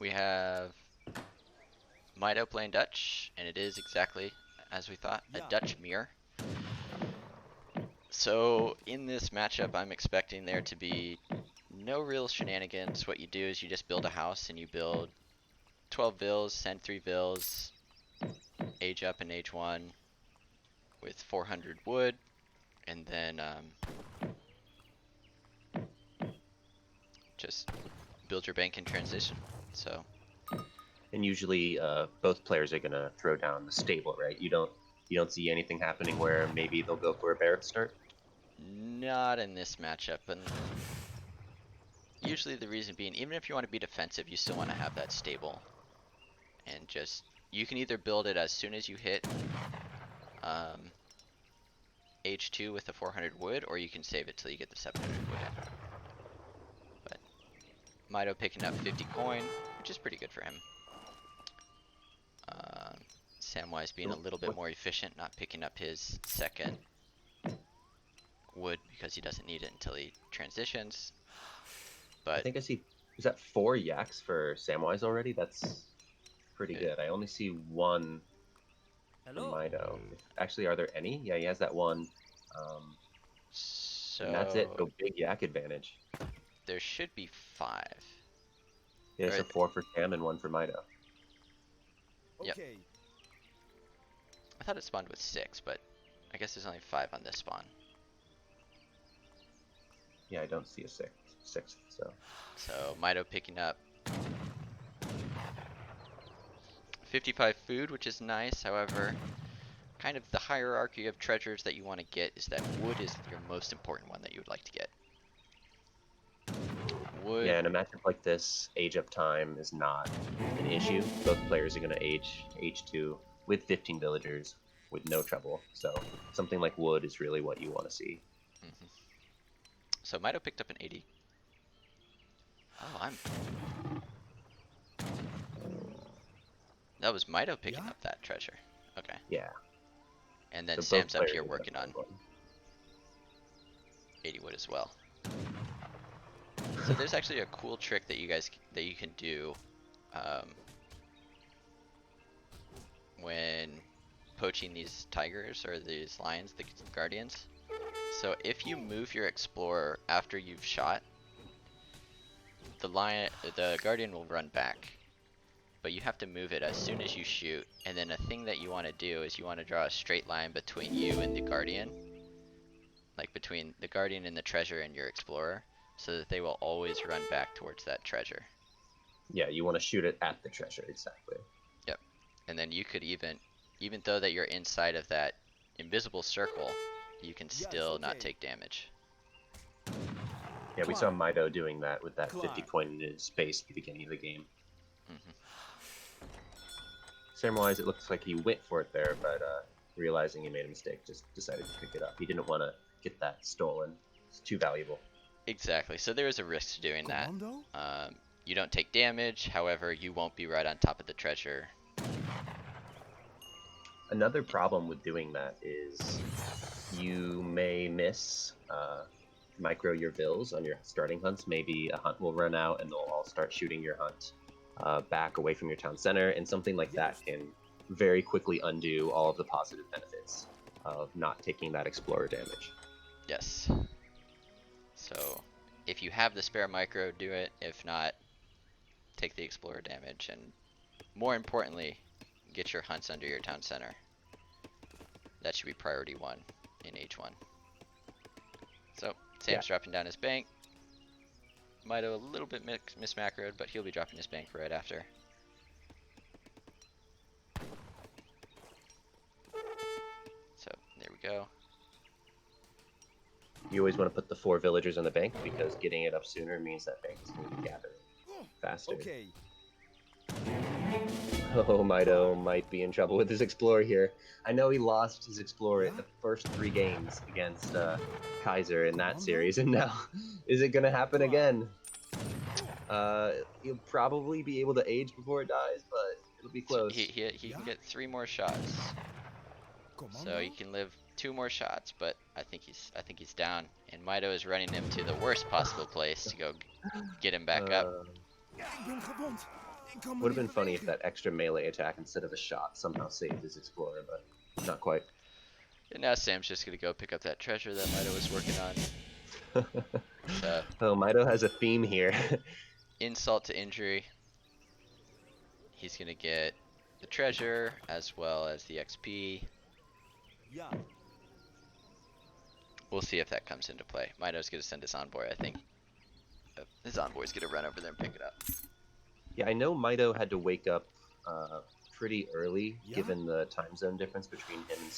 We have Mitoe playing Dutch, and it is exactly as we thought, a Dutch mirror. So in this matchup, I'm expecting there to be no real shenanigans. What you do is you just build a house and you build 12 vills, send 3 vills, age up in age 1 with 400 wood, and then just build your bank in transition. So. And usually, both players are gonna throw down the stable, right? You don't see anything happening where maybe they'll go for a barrack start. Not in this matchup, and usually the reason being, even if you want to be defensive, you still want to have that stable. And just, you can either build it as soon as you hit H2 with the 400 wood, or you can save it till you get the 700 wood in. But Mitoe picking up 50 coin, which is pretty good for him. Samwise being a little bit more efficient, not picking up his second wood because he doesn't need it until he transitions. But I think I see, is that 4 yaks for Samwise already? That's pretty good. I only see 1 for Mitoe. Actually, are there any? Yeah, he has that 1. So And that's it. Go big yak advantage. There should be 5. Yeah, so 4 for Sam and 1 for Mitoe. Yep. I thought it spawned with 6, but I guess there's only 5 on this spawn. Yeah, I don't see a sixth, so. So Mitoe picking up 55 food, which is nice. However, kind of the hierarchy of treasures that you want to get is that wood is your most important one that you would like to get. Wood. Yeah, in a matchup like this, age up time is not an issue. Both players are going to age H2 with 15 villagers with no trouble. So something like wood is really what you want to see. Mm-hmm. So Mitoe picked up an 80. Oh, that was Mitoe picking up that treasure. Okay. Yeah. And then so Sam's up here working on 80 wood as well. So there's actually a cool trick that you can do when poaching these tigers or these lions, the guardians. So if you move your explorer after you've shot, the guardian will run back. But you have to move it as soon as you shoot, and then a thing that you want to do is you want to draw a straight line between you and the guardian, like between the guardian and the treasure and your explorer, so that they will always run back towards that treasure. Yeah, you want to shoot it at the treasure, exactly. Yep. And then you could even though that you're inside of that invisible circle, you can still not take damage. Yeah, we saw Mitoe doing that with that 50 coin in his space at the beginning of the game. Samwise, it looks like he went for it there, but realizing he made a mistake, just decided to pick it up. He didn't want to get that stolen. It's too valuable. Exactly. So there is a risk to doing that. You don't take damage, however, you won't be right on top of the treasure. Another problem with doing that is you may miss micro your vills on your starting hunts. Maybe a hunt will run out and they'll all start shooting your hunt back away from your town center, and something like that can very quickly undo all of the positive benefits of not taking that explorer damage. Yes. So if you have the spare micro, do it. If not, take the explorer damage, and more importantly, get your hunts under your town center. That should be priority 1 in H1. So Sam's dropping down his bank. Mitoe a little bit mismacroed, but he'll be dropping his bank right after. So there we go. You always want to put the 4 villagers on the bank because getting it up sooner means that bank is going to be gathered faster. Okay. Oh, Mitoe might be in trouble with his explorer here. I know he lost his explorer in the first 3 games against Kaiser in that series, and now is it going to happen again? He'll probably be able to age before it dies, but it'll be close. He can get 3 more shots, so he can live 2 more shots. But I think he's down, and Mitoe is running him to the worst possible place to go get him back up. Would have been funny if that extra melee attack instead of a shot somehow saved his Explorer, but not quite. And now Sam's just gonna go pick up that treasure that Mitoe was working on. So, oh, Mitoe has a theme here. insult to injury. He's gonna get the treasure as well as the XP. We'll see if that comes into play. Mitoe's gonna send his envoy, I think. His envoy's gonna run over there and pick it up. Yeah, I know Mitoe had to wake up pretty early, given the time zone difference between him and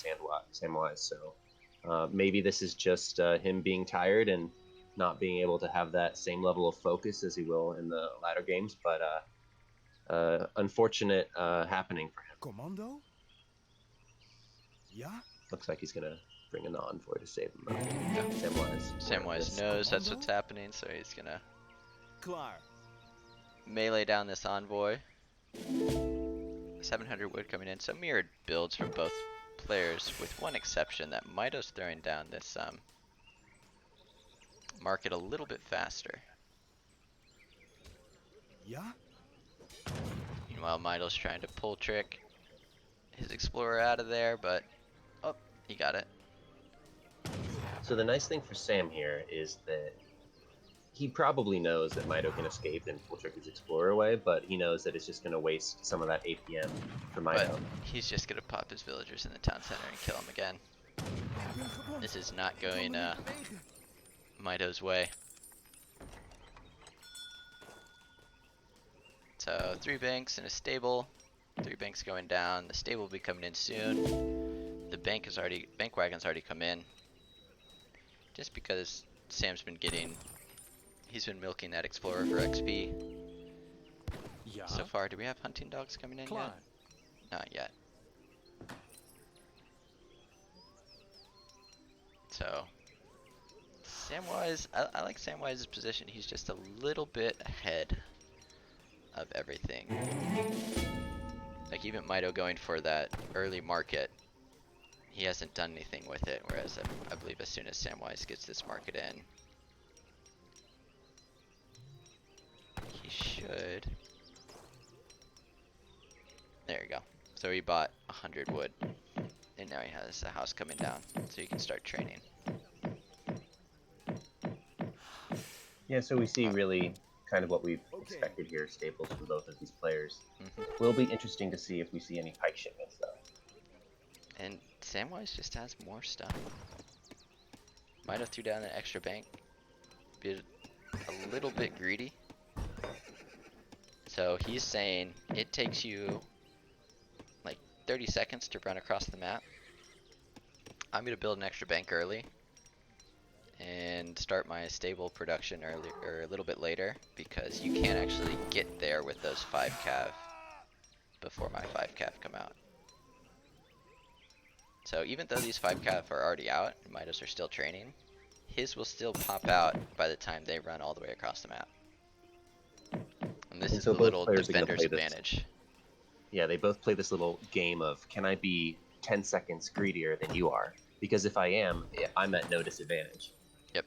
Samwise. So maybe this is just him being tired and not being able to have that same level of focus as he will in the latter games. But unfortunate happening for him. Commando? Yeah? Looks like he's gonna bring an envoy to save him. Samwise knows that's what's happening, so he's gonna melee down this envoy. 700 wood coming in, so mirrored builds from both players, with one exception that Mitoe's throwing down this market a little bit faster. Yeah? Meanwhile, Mitoe's trying to pull trick his Explorer out of there, but oh, he got it. So the nice thing for Sam here is that he probably knows that Mitoe can escape and pull trick his Explorer away, but he knows that it's just going to waste some of that APM for Mitoe. But he's just going to pop his villagers in the town center and kill him again. This is not going Mitoe's way. So 3 banks and a stable. 3 banks going down. The stable will be coming in soon. The bank wagon's already come in. Just because Sam's been he's been milking that Explorer for XP. Yeah. So far, do we have hunting dogs coming in yet? Not yet. So, Samwise, I like Samwise's position. He's just a little bit ahead of everything. Like even Mitoe going for that early market, he hasn't done anything with it, whereas I believe as soon as Samwise gets this market in, he should. There you go. So he bought 100 wood, and now he has a house coming down, so he can start training. Yeah, so we see really kind of what we've expected here, staples from both of these players. Will be interesting to see if we see any pike shipments, though. And Samwise just has more stuff. Might have threw down an extra bank. Be a little bit greedy. So he's saying it takes you like 30 seconds to run across the map. I'm going to build an extra bank early and start my stable production early, or a little bit later, because you can't actually get there with those 5 cav before my 5 cav come out. So even though these 5 cav are already out and Mitoes are still training, his will still pop out by the time they run all the way across the map. And this is the little defender's advantage. Yeah, they both play this little game of, can I be 10 seconds greedier than you are? Because if I am, I'm at no disadvantage. Yep.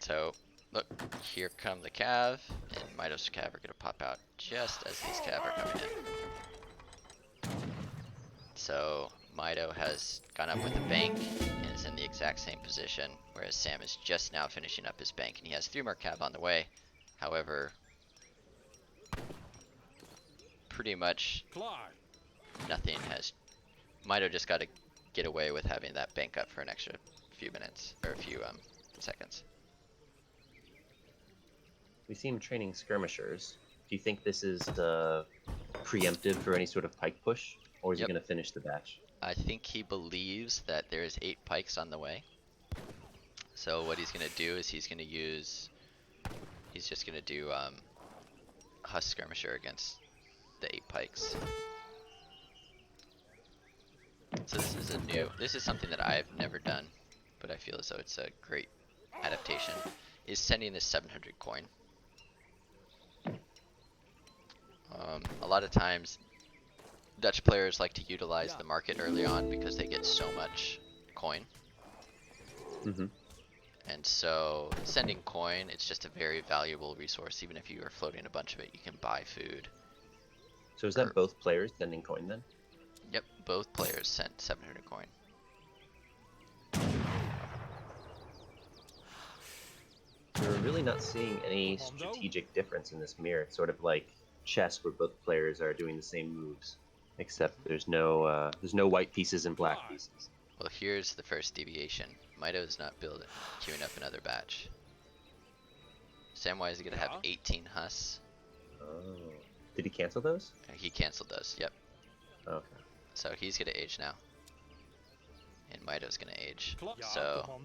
So, look, here come the cav, and Mito's cav are going to pop out just as these cav are coming in. So, Mitoe has gone up with a bank and is in the exact same position, whereas Sam is just now finishing up his bank, and he has 3 more cav on the way. However, pretty much nothing has. Mitoe just got to get away with having that bank up for an extra few minutes, or a few seconds. We see him training skirmishers. Do you think this is preemptive for any sort of pike push, or is he going to finish the batch? I think he believes that there's 8 pikes on the way. So what he's going to do is he's just going to do Husk Skirmisher against the 8 pikes. So this is something that I've never done, but I feel as though it's a great adaptation, is sending this 700 coin. A lot of times Dutch players like to utilize the market early on because they get so much coin. And so sending coin, it's just a very valuable resource. Even if you are floating a bunch of it, you can buy food. So is that both players sending coin then? Yep, both players sent 700 coin. So we're really not seeing any strategic difference in this mirror. It's sort of like chess, where both players are doing the same moves, except there's no white pieces and black pieces. Well, here's the first deviation. Mitoe is not queuing up another batch. Samwise is gonna have 18 husks. Oh, did he cancel those? He canceled those. Yep. Okay. So he's gonna age now. And Mitoe's gonna age. So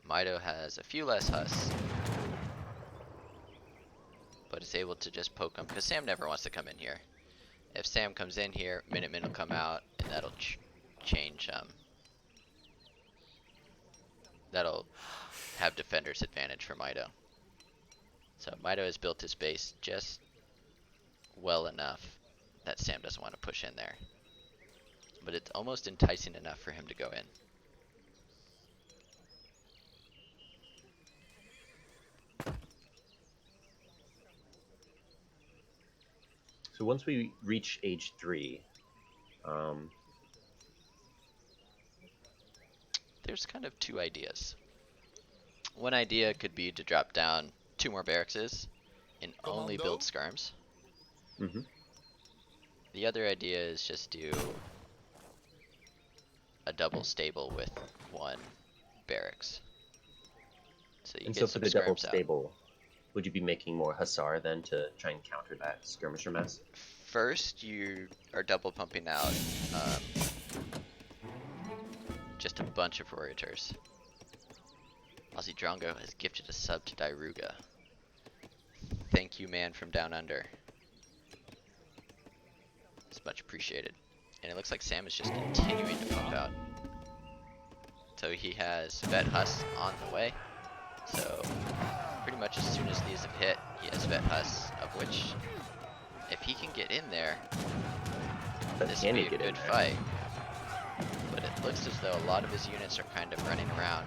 Mitoe has a few less husks, but is able to just poke him because Sam never wants to come in here. If Sam comes in here, Minutemen will come out, and that'll change. That'll have defender's advantage for Mitoe. So Mitoe has built his base just well enough that Sam doesn't want to push in there, but it's almost enticing enough for him to go in. So once we reach age 3, there's kind of two ideas. One idea could be to drop down 2 more barracks and only build skirms. The other idea is just do a double stable with 1 barracks. So you and get so for some the double skirms out. stable, would you be making more hussar then to try and counter that skirmisher mess? First, you are double pumping out just a bunch of Royators. Aussie Drongo has gifted a sub to Dairuga. Thank you, man from down under. It's much appreciated. And it looks like Sam is just continuing to pump out. So he has vet husks on the way. So pretty much as soon as these have hit, he has vet husks, of which, if he can get in there, this will be a good fight. But it looks as though a lot of his units are kind of running around.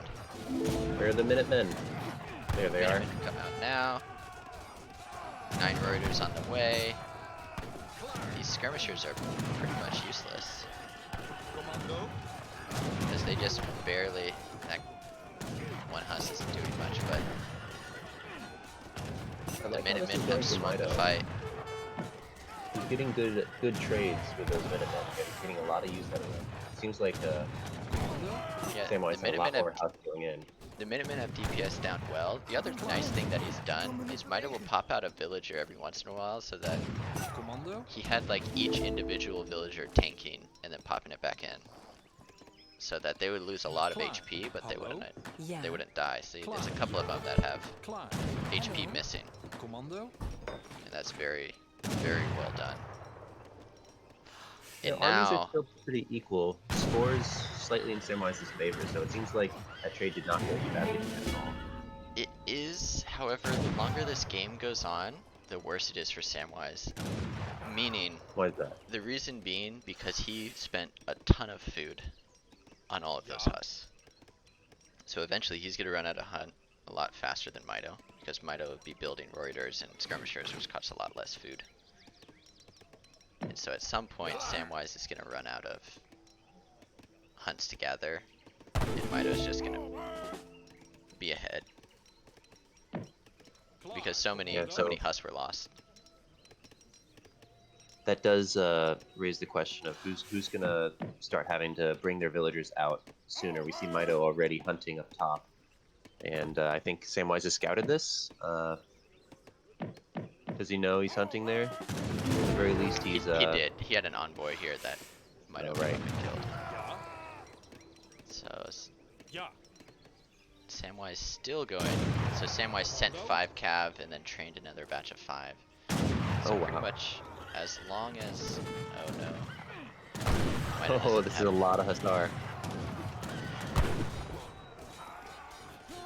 Where are the Minutemen? There they are. Minutemen come out now. 9 Reuters on the way. These skirmishers are pretty much useless, because they just barely, that 1 husk isn't doing much, but the Minutemen have swung the fight. He's getting good trades with those Minutemen. He's getting a lot of use out of them. Seems like Yeah, Samwise the has a lot Minutemen more house going in. The Minutemen have DPS down well. The other nice thing that he's done is Mitoe will pop out a villager every once in a while, so that he had like each individual villager tanking and then popping it back in, so that they would lose a lot of HP, but they wouldn't die. So there's a couple of them that have HP missing, and that's very, very well done. And armies now are still pretty equal. Scores slightly in Samwise's favor, so it seems like that trade did not go too badly at all. it is, however, the longer this game goes on, the worse it is for Samwise. Meaning, Why is that? the reason being because he spent a ton of food on all of those husks. So eventually he's going to run out of hunt a lot faster than Mitoe, because Mitoe would be building Reuters and skirmishers, which costs a lot less food. And so at some point, Samwise is going to run out of hunts to gather, and Mitoe's just going to be ahead, because so many husks were lost. That does raise the question of who's gonna start having to bring their villagers out sooner. We see Mitoe already hunting up top, and I think Samwise has scouted this. Does he know he's hunting there? At the very least, he's He did. He had an envoy here that Mitoe would have been killed. So Samwise still going. So Samwise sent 5 cav and then trained another batch of 5. So pretty much as long as, oh no. Oh, this is a lot of hussar.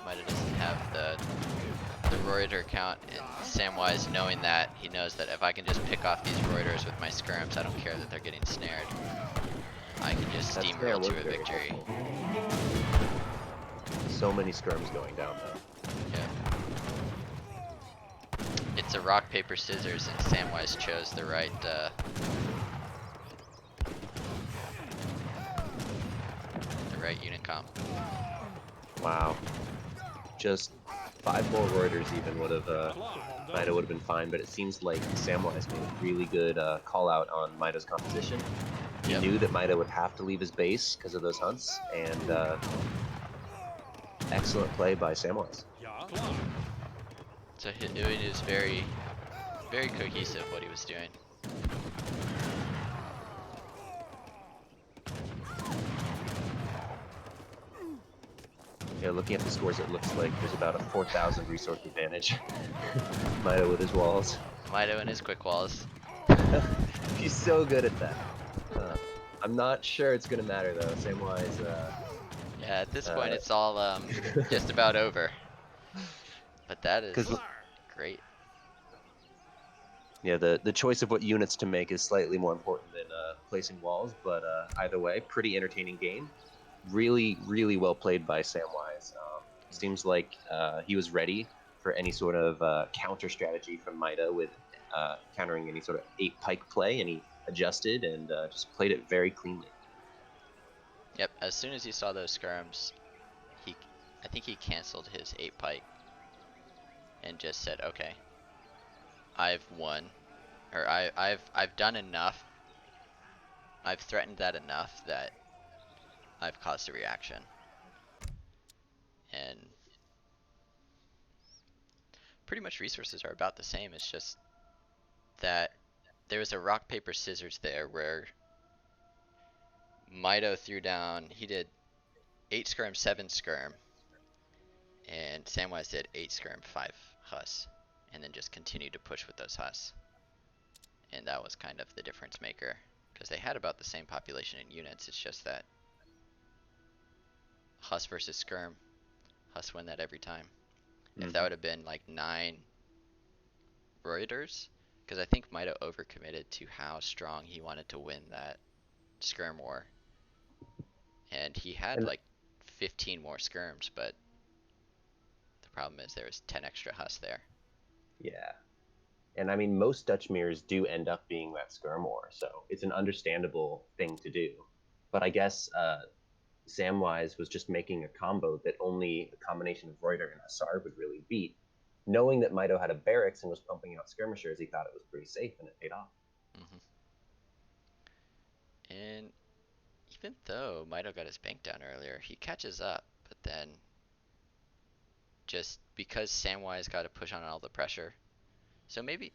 Mitoe doesn't have the Reuter count, and Samwise, knowing that, he knows that if I can just pick off these Reuters with my skirms, I don't care that they're getting snared. I can just steamroll to a victory. So many skirms going down though. Yeah. It's a rock, paper, scissors, and Samwise chose the right unit comp. Wow. Just 5 more Reuters even would have, Mitoe would have been fine, but it seems like Samwise made a really good call out on Mitoe's composition. He Yep. knew that Mitoe would have to leave his base because of those hunts, and excellent play by Samwise. So it was very, very cohesive what he was doing. Yeah, looking at the scores, it looks like there's about a 4,000 resource advantage. Mitoe with his walls. Mitoe and his quick walls. He's so good at that. I'm not sure it's gonna matter though. Samwise. Yeah, at this point it's all just about over. But that is great. Yeah, the choice of what units to make is slightly more important than placing walls, but either way, pretty entertaining game. Really, really well played by Samwise. Seems like he was ready for any sort of counter strategy from Mitoe with countering any sort of 8 pike play, and he adjusted and just played it very cleanly. Yep, as soon as he saw those skirms, I think he canceled his 8 pike and just said, okay, I've won, or I've done enough. I've threatened that enough that I've caused a reaction. And pretty much resources are about the same. It's just that there was a rock, paper, scissors there where Mitoe threw down, he did 8 skirm, 7 skirm, and Samwise did 8 skirm, 5 hus, and then just continued to push with those hus. And that was kind of the difference maker, because they had about the same population in units. It's just that hus versus skirm, hus win that every time. If that would have been like 9 Reuters, because I think Mitoe overcommitted to how strong he wanted to win that skirm war. And he had like 15 more skirms, but the problem is there was 10 extra hus there. Yeah. And I mean, most Dutch mirrors do end up being that skirm war, so it's an understandable thing to do. But I guess Samwise was just making a combo that only a combination of Reuter and Hussar would really beat. Knowing that Mitoe had a barracks and was pumping out skirmishers, he thought it was pretty safe, and it paid off. And even though Mitoe got his bank down earlier, he catches up, but then just because Samwise got to push on all the pressure. So maybe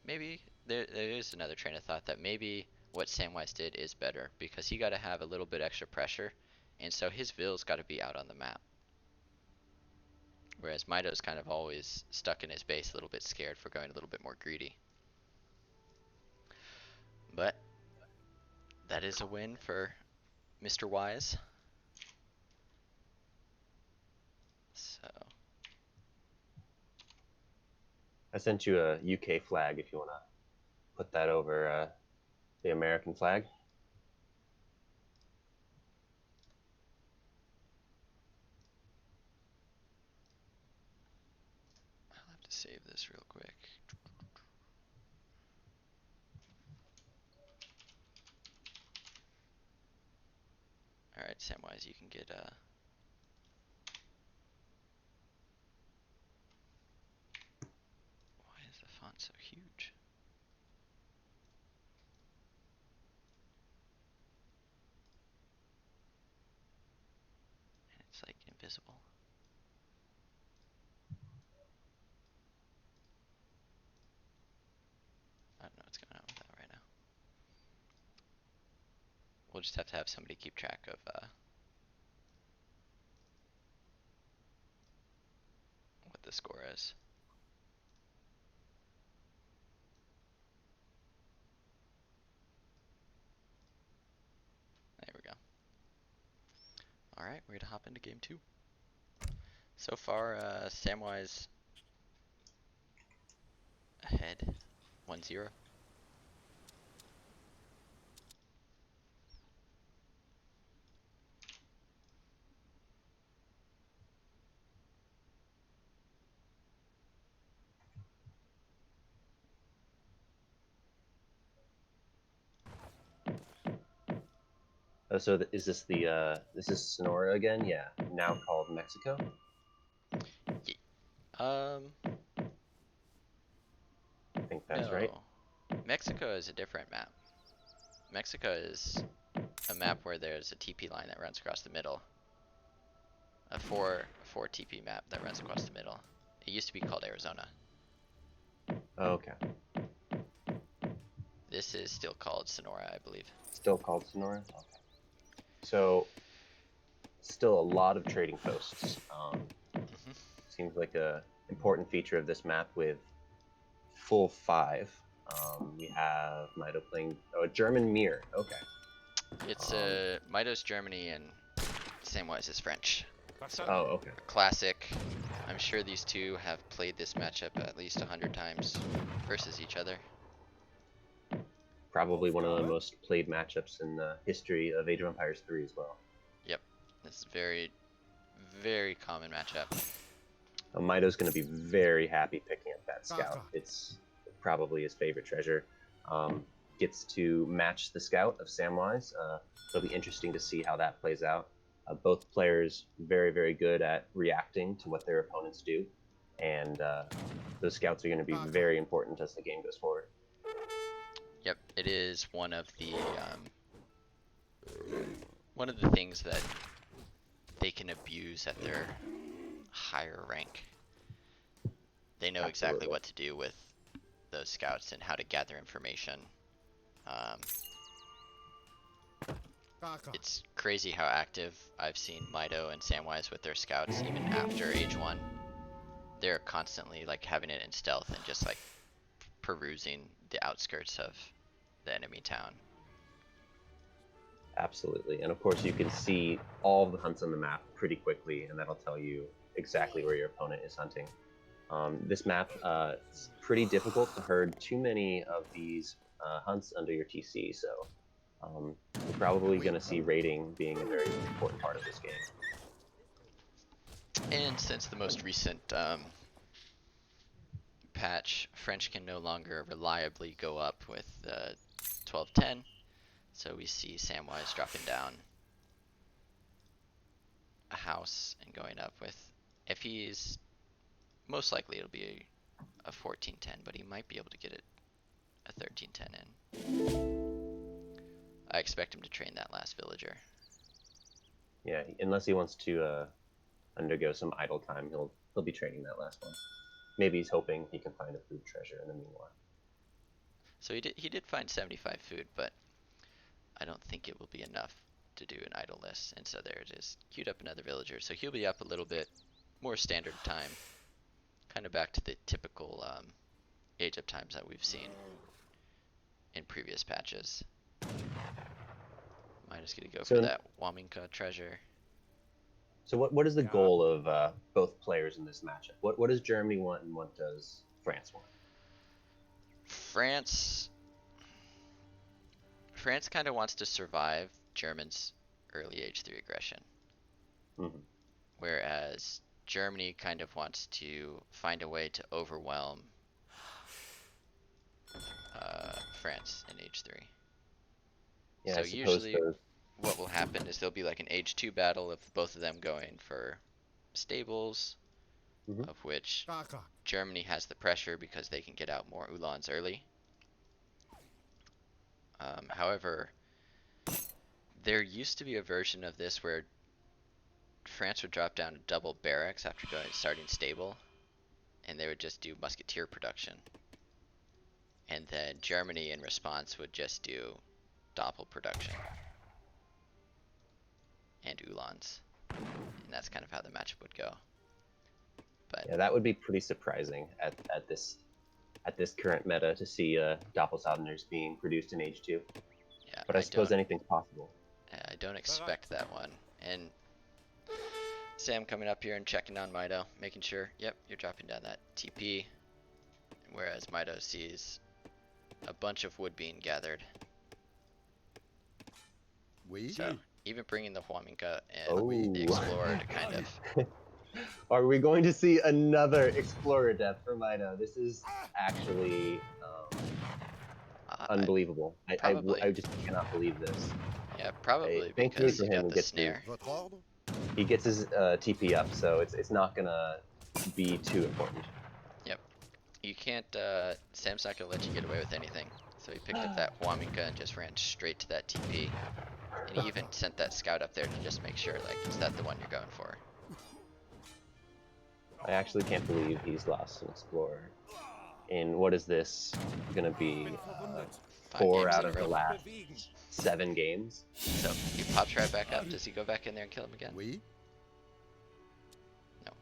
there is another train of thought that maybe what Samwise did is better, because he got to have a little bit extra pressure, and so his Ville's got to be out on the map. Whereas Mitoe's kind of always stuck in his base, a little bit scared for going a little bit more greedy. But that is a win for Mr. Wise. So I sent you a UK flag if you want to put that over the American flag. I'll have to save this real quick. Alright, Samwise, you can get why is the font so huge? And it's like invisible. I don't know what's going on with that right now. We'll just have to have somebody keep track of what the score is. There we go. Alright, we're gonna hop into game 2. So far, Samwise ahead 1-0. Is this this is Sonora again? Yeah, now called Mexico. Um, I think that's no. right. Mexico is a different map. Mexico is a map where there's a TP line that runs across the middle. A four TP map that runs across the middle. It used to be called Arizona. Okay. This is still called Sonora, I believe. Still called Sonora? Okay. So, still a lot of trading posts. Seems like a important feature of this map with full 5. We have Mitoe playing a German mirror. Okay. It's Mitoe's Germany and Samwise is French. Oh, okay. Classic. I'm sure these two have played this matchup at least 100 times versus each other. Probably one of the most played matchups in the history of Age of Empires 3 as well. Yep. This is very, very common matchup. Mito's going to be very happy picking up that scout. It's probably his favorite treasure. Gets to match the scout of Samwise. It'll be interesting to see how that plays out. Both players very, very good at reacting to what their opponents do. And those scouts are going to be very important as the game goes forward. Yep, it is one of the things that they can abuse at their higher rank. They know exactly what to do with those scouts and how to gather information. It's crazy how active I've seen Mitoe and Samwise with their scouts even after Age 1. They're constantly like having it in stealth and just like perusing the outskirts of the enemy town. Absolutely. And of course you can see all the hunts on the map pretty quickly, and that'll tell you exactly where your opponent is hunting. This map, it's pretty difficult to herd too many of these hunts under your TC, so you're probably going to see raiding being a very important part of this game. And since the most recent patch, French can no longer reliably go up with 1210, so we see Samwise dropping down a house and going up with, if he's, most likely it'll be a 1410, but he might be able to get it a 1310 in. I expect him to train that last villager. Yeah, unless he wants to undergo some idle time, he'll be training that last one. Maybe he's hoping he can find a food treasure in the meanwhile. So he did find 75 food, but I don't think it will be enough to do an idleness. And so there it is, queued up another villager. So he'll be up a little bit more standard time, kind of back to the typical age up times that we've seen in previous patches. Mitoe's gonna go for that Waminka treasure. So what is the goal of both players in this matchup? What does Germany want and what does France want? France kind of wants to survive Germans' early Age 3 aggression. Whereas Germany kind of wants to find a way to overwhelm France in Age 3. Yeah, so usually what will happen is there'll be like an Age 2 battle of both of them going for stables, of which Germany has the pressure because they can get out more Ulans early. However, there used to be a version of this where France would drop down to double barracks after starting stable, and they would just do musketeer production. And then Germany in response would just do doppel production and Ulans. And that's kind of how the matchup would go. But yeah, that would be pretty surprising at this current meta to see Doppelsauderners being produced in Age 2. yeah, But I suppose anything's possible. I don't expect that one. And Sam coming up here and checking on Mitoe, making sure, yep, you're dropping down that TP. Whereas Mitoe sees a bunch of wood being gathered. So even bringing the Huaminka and the Explorer to kind of... Are we going to see another Explorer death for Mitoe? This is actually unbelievable. I just cannot believe this. Yeah, probably Thankfully because for you him, got the snare. he gets his TP up, so it's not gonna be too important. Yep. You can't, Sam's not gonna let you get away with anything. So he picked up that Huaminka and just ran straight to that TP. And he even sent that scout up there to just make sure, like, is that the one you're going for? I actually can't believe he's lost an explorer. In what is this gonna be? 4 games out in a of the row. last 7 games. So he pops right back up. Does he go back in there and kill him again? No.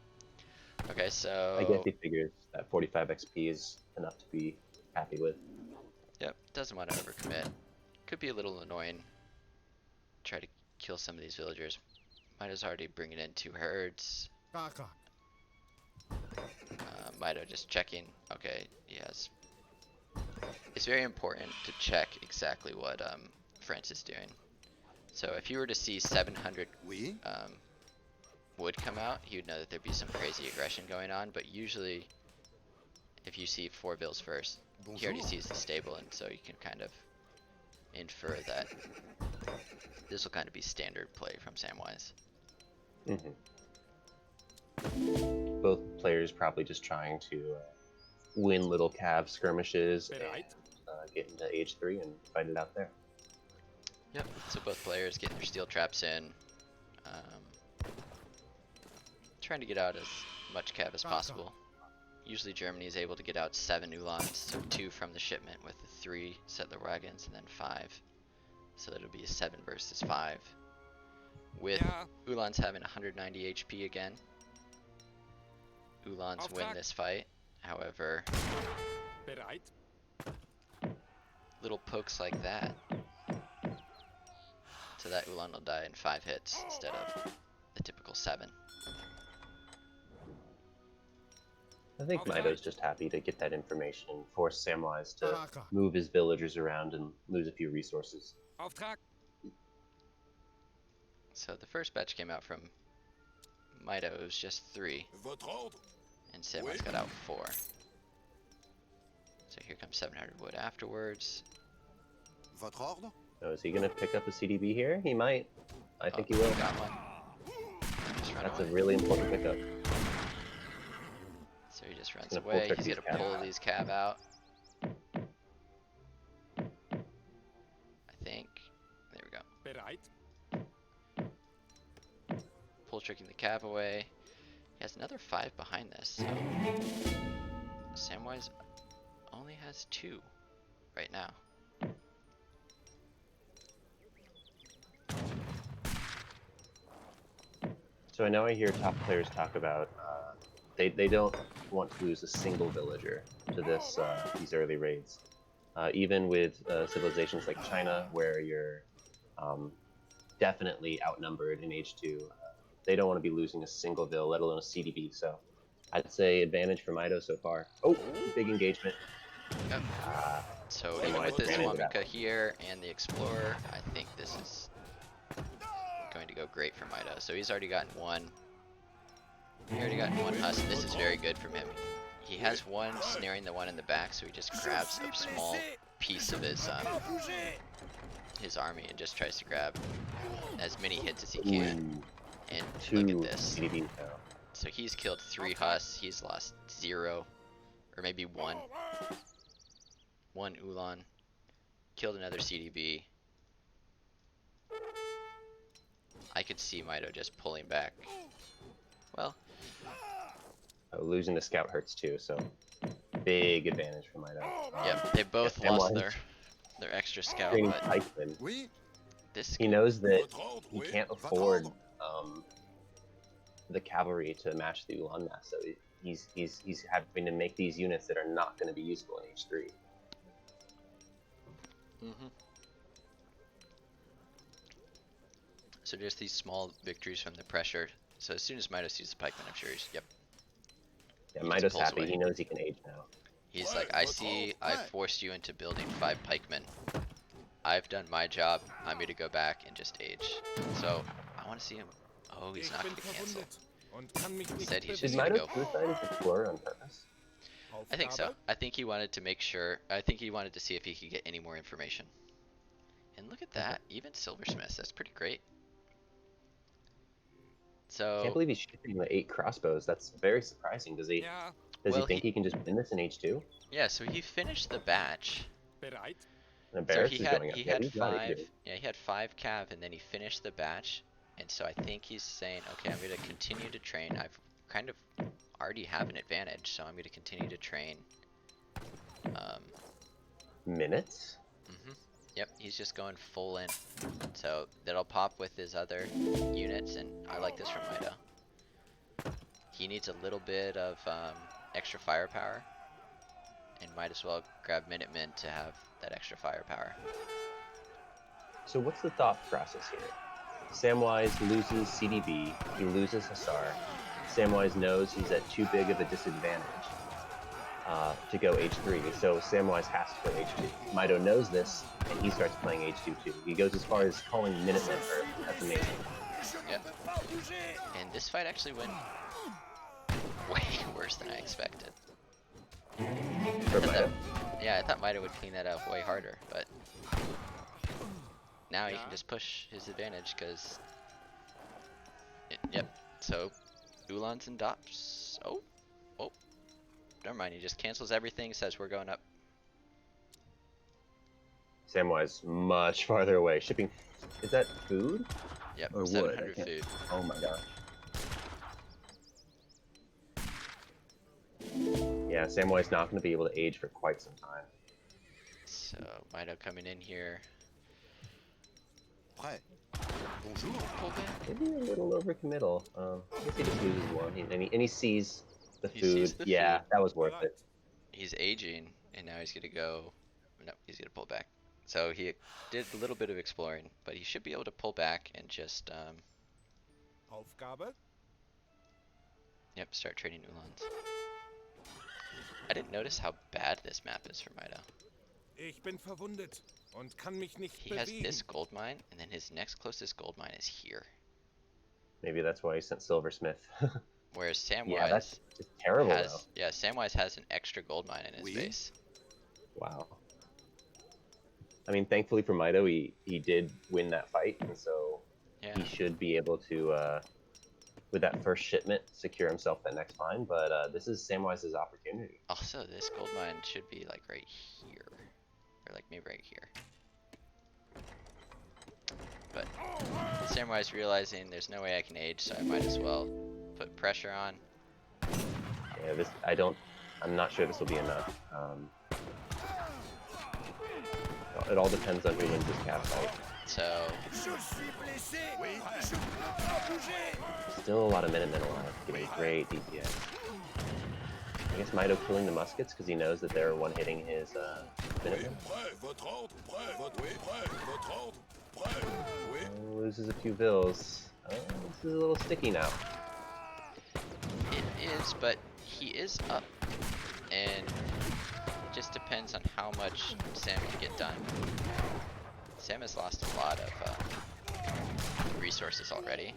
Okay, so I guess he figures that 45 XP is enough to be happy with. yep, doesn't want to overcommit. Could be a little annoying. Try to kill some of these villagers. Mito's already bringing in 2 herds. Mito just checking. Okay, he has. It's very important to check exactly what France is doing. So if you were to see 700 wood come out, he would know that there'd be some crazy aggression going on. But usually, if you see 4 bills first, he already sees the stable, and so you can kind of infer that this will kind of be standard play from Samwise. Both players probably just trying to win little cav skirmishes and get into age 3 and fight it out there. Yep, so both players getting their steel traps in. Trying to get out as much cav as possible. Usually Germany is able to get out 7 Ulans, so 2 from the shipment with the 3 settler wagons, and then 5. So it'll be a 7 versus 5. With Ulans having 190 HP again. Ulans win this fight. However, little pokes like that. So that Ulan will die in 5 hits instead of the typical 7. I think Mito's just happy to get that information and force Samwise to move his villagers around and lose a few resources. So the first batch came out from Mito, it was just 3. And Samwise got out 4. So here comes 700 wood afterwards. So is he going to pick up a CDB here? He might. I think he will. Got one. Just run That's away. a really important pickup. So he just runs Gonna away. pull He's these gonna cav pull out. these cav out. I think. There we go. Pull tricking the cav away. He has another 5 behind this. So Samwise only has 2 right now. So I know I hear top players talk about they don't want to lose a single villager to this these early raids. Even with civilizations like China, where you're definitely outnumbered in H2, they don't want to be losing a single vill, let alone a CDB. So I'd say advantage for Mito so far. Oh, big engagement. Yep. So Samwise even with this advantage of that Huaminka one. here and the Explorer, I think this is going to go great for Mito. So he's already gotten 1. He already got 1 husk. This is very good from him. He has 1 snaring the one in the back, so he just grabs a small piece of his army and just tries to grab as many hits as he can. And look at this. CDBs now. So he's killed 3 husks. He's lost 0, or maybe 1. 1 Ulan. Killed another CDB. I could see Mito just pulling back. Well, Losing the scout hurts too, so big advantage for Mito. yep, they both yeah, lost Samwise their extra scout, training but pikemen. this He knows that he can't afford the cavalry to match the Ulan mass, so he's having to make these units that are not going to be useful in H3. So just these small victories from the pressure. So as soon as Mito sees the pikeman, I'm sure he's, yep. Yeah, He just Mito's pulls happy. away. He knows he can age now. He's like, I see I forced you into building 5 pikemen. I've done my job. I'm going to go back and just age. So I want to see him. Oh, he's not going to cancel. Instead, he's Did just going to Mito go. suicide his explorer on purpose? I think so. I think he wanted to make sure. I think he wanted to see if he could get any more information. And look at that, even silversmiths, that's pretty great. Can't So, believe he's shooting the 8 crossbows. That's very surprising. Does he Ja, well, think he can just win this in H2? yeah, so he finished the batch. bereit? And So Barret's is going up. he Yeah, had he's not five, H2. yeah, he had 5 cav, and then he finished the batch. And so I think he's saying, okay, I'm gonna continue to train. I've kind of already have an advantage, so I'm gonna continue to train. Minutes? Yep, he's just going full in. So that'll pop with his other units, and I like this from Mitoe. He needs a little bit of extra firepower, and might as well grab Minutemen to have that extra firepower. So what's the thought process here? Samwise loses CDB, he loses Hussar. Samwise knows he's at too big of a disadvantage to go H3, so Samwise has to go H2. Mitoe knows this, and he starts playing H2 too. He goes as far as calling Minutemen early. That's amazing. Yep. And this fight actually went way worse than I expected. For Mitoe. Yeah, I thought Mitoe would clean that up way harder, but now he can just push his advantage because. Yep. So, Ulans and Dops. Oh, never mind. He just cancels everything. Says we're going up. Samwise much farther away. Shipping. Is that food? Yep. Or wood? 700 food. Oh my gosh. Yeah, Samwise not going to be able to age for quite some time. So Mitoe coming in here. Prêt. Bonjour. Pull back. Maybe a little overcommittal. I guess he just loses one. And he sees the He food. sees the Yeah, food. that was worth it. He's aging, and now he's gonna go. No, he's gonna pull back. So he did a little bit of exploring, but he should be able to pull back and just Aufgabe? yep, start trading Ulans. I didn't notice how bad this map is for Mitoe. Ich bin verwundet und kann mich nicht He has bewegen. this gold mine, and then his next closest gold mine is here. Maybe that's why he sent Silversmith. Whereas Samwise Yeah, that's just terrible though. has, yeah, Samwise has an extra gold mine in his Oui. base. Wow. I mean, thankfully for Mitoe, he did win that fight, and so Yeah. he should be able to, with that first shipment, secure himself that next mine. But this is Samwise's opportunity. Also, this gold mine should be like right here, or like maybe right here. But Samwise realizing there's no way I can age, so I might as well put pressure on. Yeah, this I'm not sure this will be enough. It all depends on who wins this cat fight. So Still a lot of Minutemen alive, getting great DPS. I guess Mitoe killing the muskets because he knows that they're one-hitting his Minutemen. Loses a few vills. Oh, this is a little sticky now. it is, but he is up, and it just depends on how much Sam can get done. Sam has lost a lot of resources already.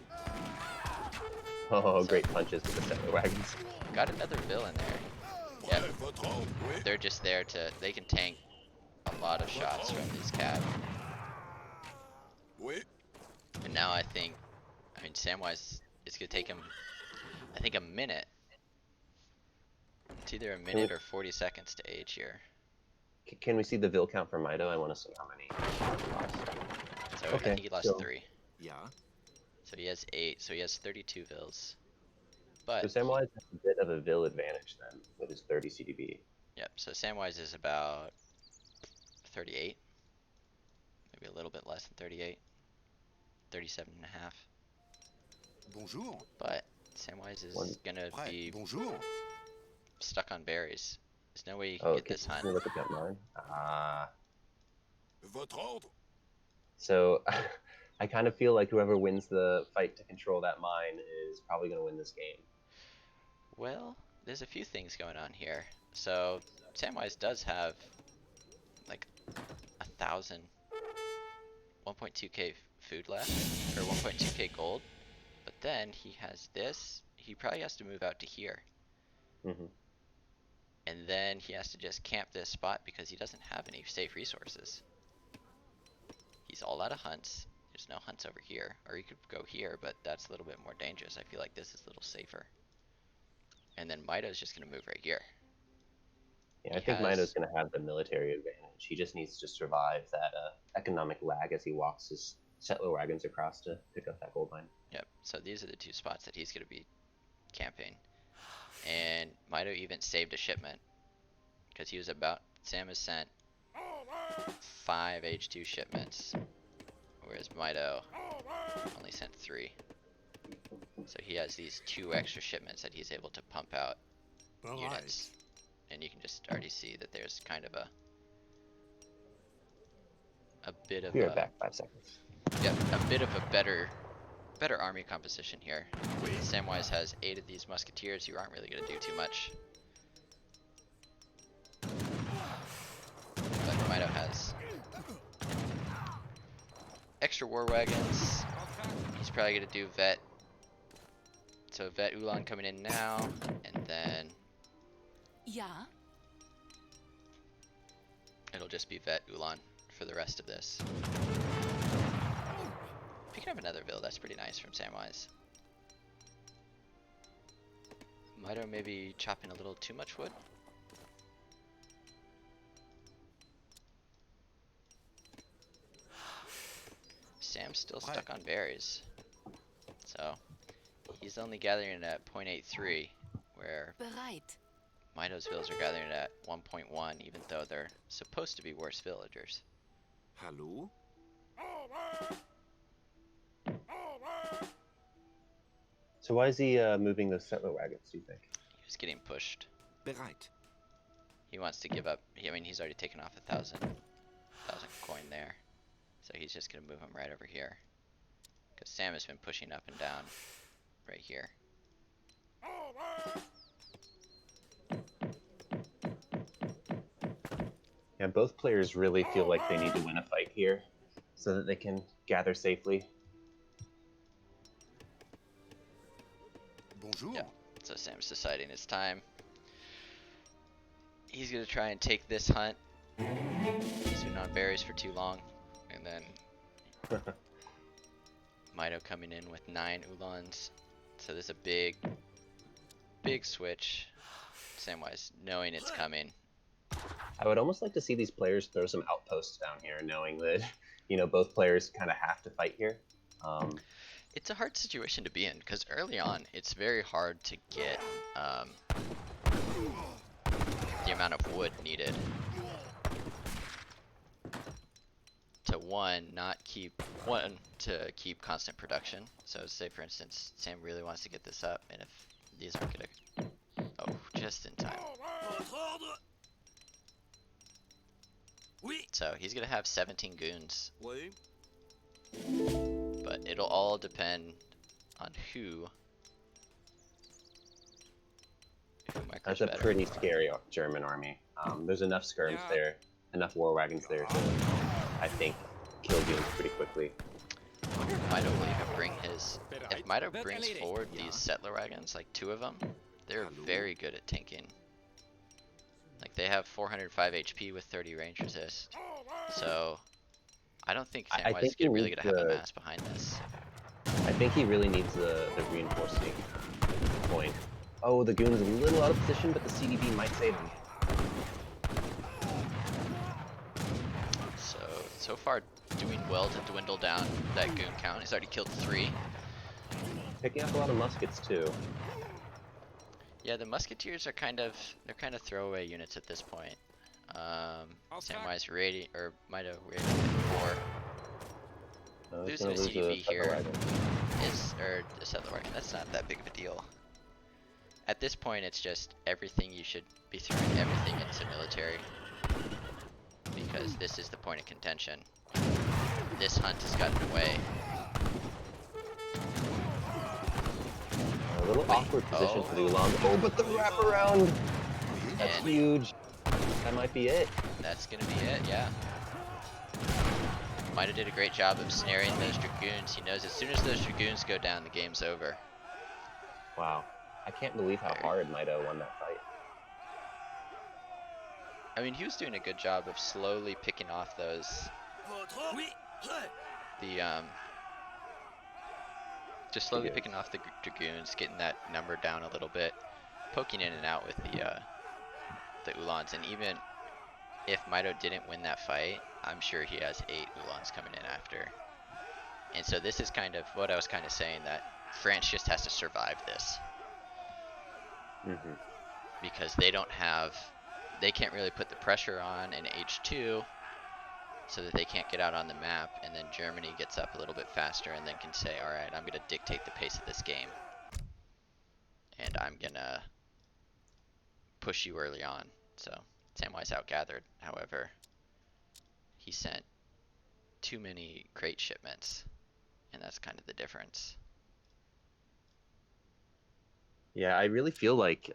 Oh, great punches with the settler wagons. Got another vill in there. Yep. They're just there to, they can tank a lot of shots from these cav. And now I mean, Samwise is gonna take him, I think, a minute. It's either a minute or 40 seconds to age here. Can we see the vill count for Mitoe? I want to see how many he lost. So I Okay, think he lost so- 3. Ja. So he has 8, so he has 32 vills. But, So Samwise has a bit of a vill advantage then, with his 30 CDB. yep, so Samwise is about 38. Maybe a little bit less than 38. 37 and a half. Bonjour. But Samwise is One- gonna Prêt. be Bonjour. stuck on berries. There's no way you can Oh, get can this hunt. you look at that mine? Ah. Votre ordre? So, I kind of feel like whoever wins the fight to control that mine is probably going to win this game. Well, there's a few things going on here. So Samwise does have like 1,000, 1.2k food left, or 1.2k gold. But then he has this. He probably has to move out to here, Hmm. and then he has to just camp this spot because he doesn't have any safe resources. he's all out of hunts. There's no hunts over here. Or he could go here, but that's a little bit more dangerous. I feel like this is a little safer. And then Mito's just going to move right here. Yeah, I think Mito's going to have the military advantage. He just needs to survive that economic lag as he walks his settler wagons across to pick up that gold mine. Yep, so these are the two spots that he's going to be camping. And Mito even saved a shipment. Because he was about... Sam has sent 5 H2 shipments. Whereas Mito only sent 3. So he has these 2 extra shipments that he's able to pump out units. And you can just already see that there's kind of a bit of Be right back, 5 seconds. Yep, a bit of a better army composition here. Samwise has 8 of these musketeers who aren't really going to do too much. But Mito has extra war wagons. He's probably going to do vet. So vet Ulan coming in now, and then it'll just be vet Ulan for the rest of this. Picking up another Vil, that's pretty nice from Samwise. Mito maybe chopping a little too much wood. Sam's still stuck on berries. So he's only gathering at 0.83, where Mito's villas are gathering at 1.1, even though they're supposed to be worse villagers. Hallo? So why is he moving those settler wagons, do you think? He was getting pushed. Bereit. He wants to give up. I mean, he's already taken off 1,000 coin there. So he's just going to move him right over here. Because Sam has been pushing up and down right here. Yeah, both players really feel like they need to win a fight here so that they can gather safely. Bonjour. Yeah, so Sam's deciding it's time. He's going to try and take this hunt. He's been on berries for too long. And then Mito coming in with 9 Ulans. So there's a big switch. Samwise knowing it's coming. I would almost like to see these players throw some outposts down here, knowing that, you know, both players kind of have to fight here. It's a hard situation to be in, because early on, it's very hard to get the amount of wood needed to to keep constant production. So say for instance, Sam really wants to get this up, and if these aren't gonna, oh, just in time. So he's gonna have 17 goons, but it'll all depend on who micros That's a better. pretty scary German army. There's enough skirms there, enough war wagons there to, I think, kill goons pretty quickly. I wonder if Mito will even bring his... If Mito brings forward these settler wagons, like 2 of them, they're very good at tanking. Like, they have 405 HP with 30 range resist. So, I don't think Samwise is really going to have a mass behind this. I think he really needs the reinforcing point. Oh, the goon is a little out of position, but the CDB might save him. So far, doing well to dwindle down that goon count. He's already killed 3. Picking up a lot of muskets, too. Yeah, the musketeers are kind of throwaway units at this point. Samwise ready, or Mito ready for losing a CDB here or a settler wagon. That's not that big of a deal. At this point, it's just everything you should be throwing everything into military, because this is the point of contention. This hunt has gotten away. A little awkward position for the Ulan. Oh, but the wraparound! That's huge. That might be it. That's gonna be it, yeah. Mito did a great job of snaring those dragoons. He knows as soon as those dragoons go down, the game's over. Wow. I can't believe how hard Mito won that fight. I mean, he was doing a good job of slowly picking off those The just slowly picking off the dragoons, getting that number down a little bit, poking in and out with the Ulans, and even if Mitoe didn't win that fight, I'm sure he has 8 Ulans coming in after. And so this is kind of what I was kind of saying, that France just has to survive this. Because they can't really put the pressure on in H2, so that they can't get out on the map, and then Germany gets up a little bit faster and then can say, alright, I'm going to dictate the pace of this game. And I'm going to push you early on. So Samwise outgathered, however, he sent too many crate shipments, and that's kind of the difference. Yeah, I really feel like,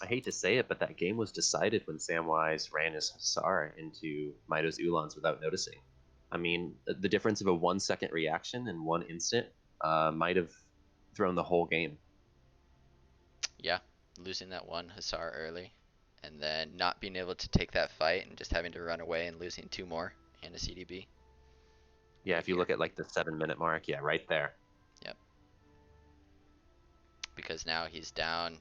I hate to say it, but that game was decided when Samwise ran his Hussar into Mitoe's Ulans without noticing. I mean, the difference of a 1-second reaction in 1 instant might have thrown the whole game. Yeah, losing that 1 Hussar early, and then not being able to take that fight and just having to run away and losing 2 more and a CDB. Yeah, Right if you here. look at like the 7-minute mark, yeah, right there. Yep. Because now he's down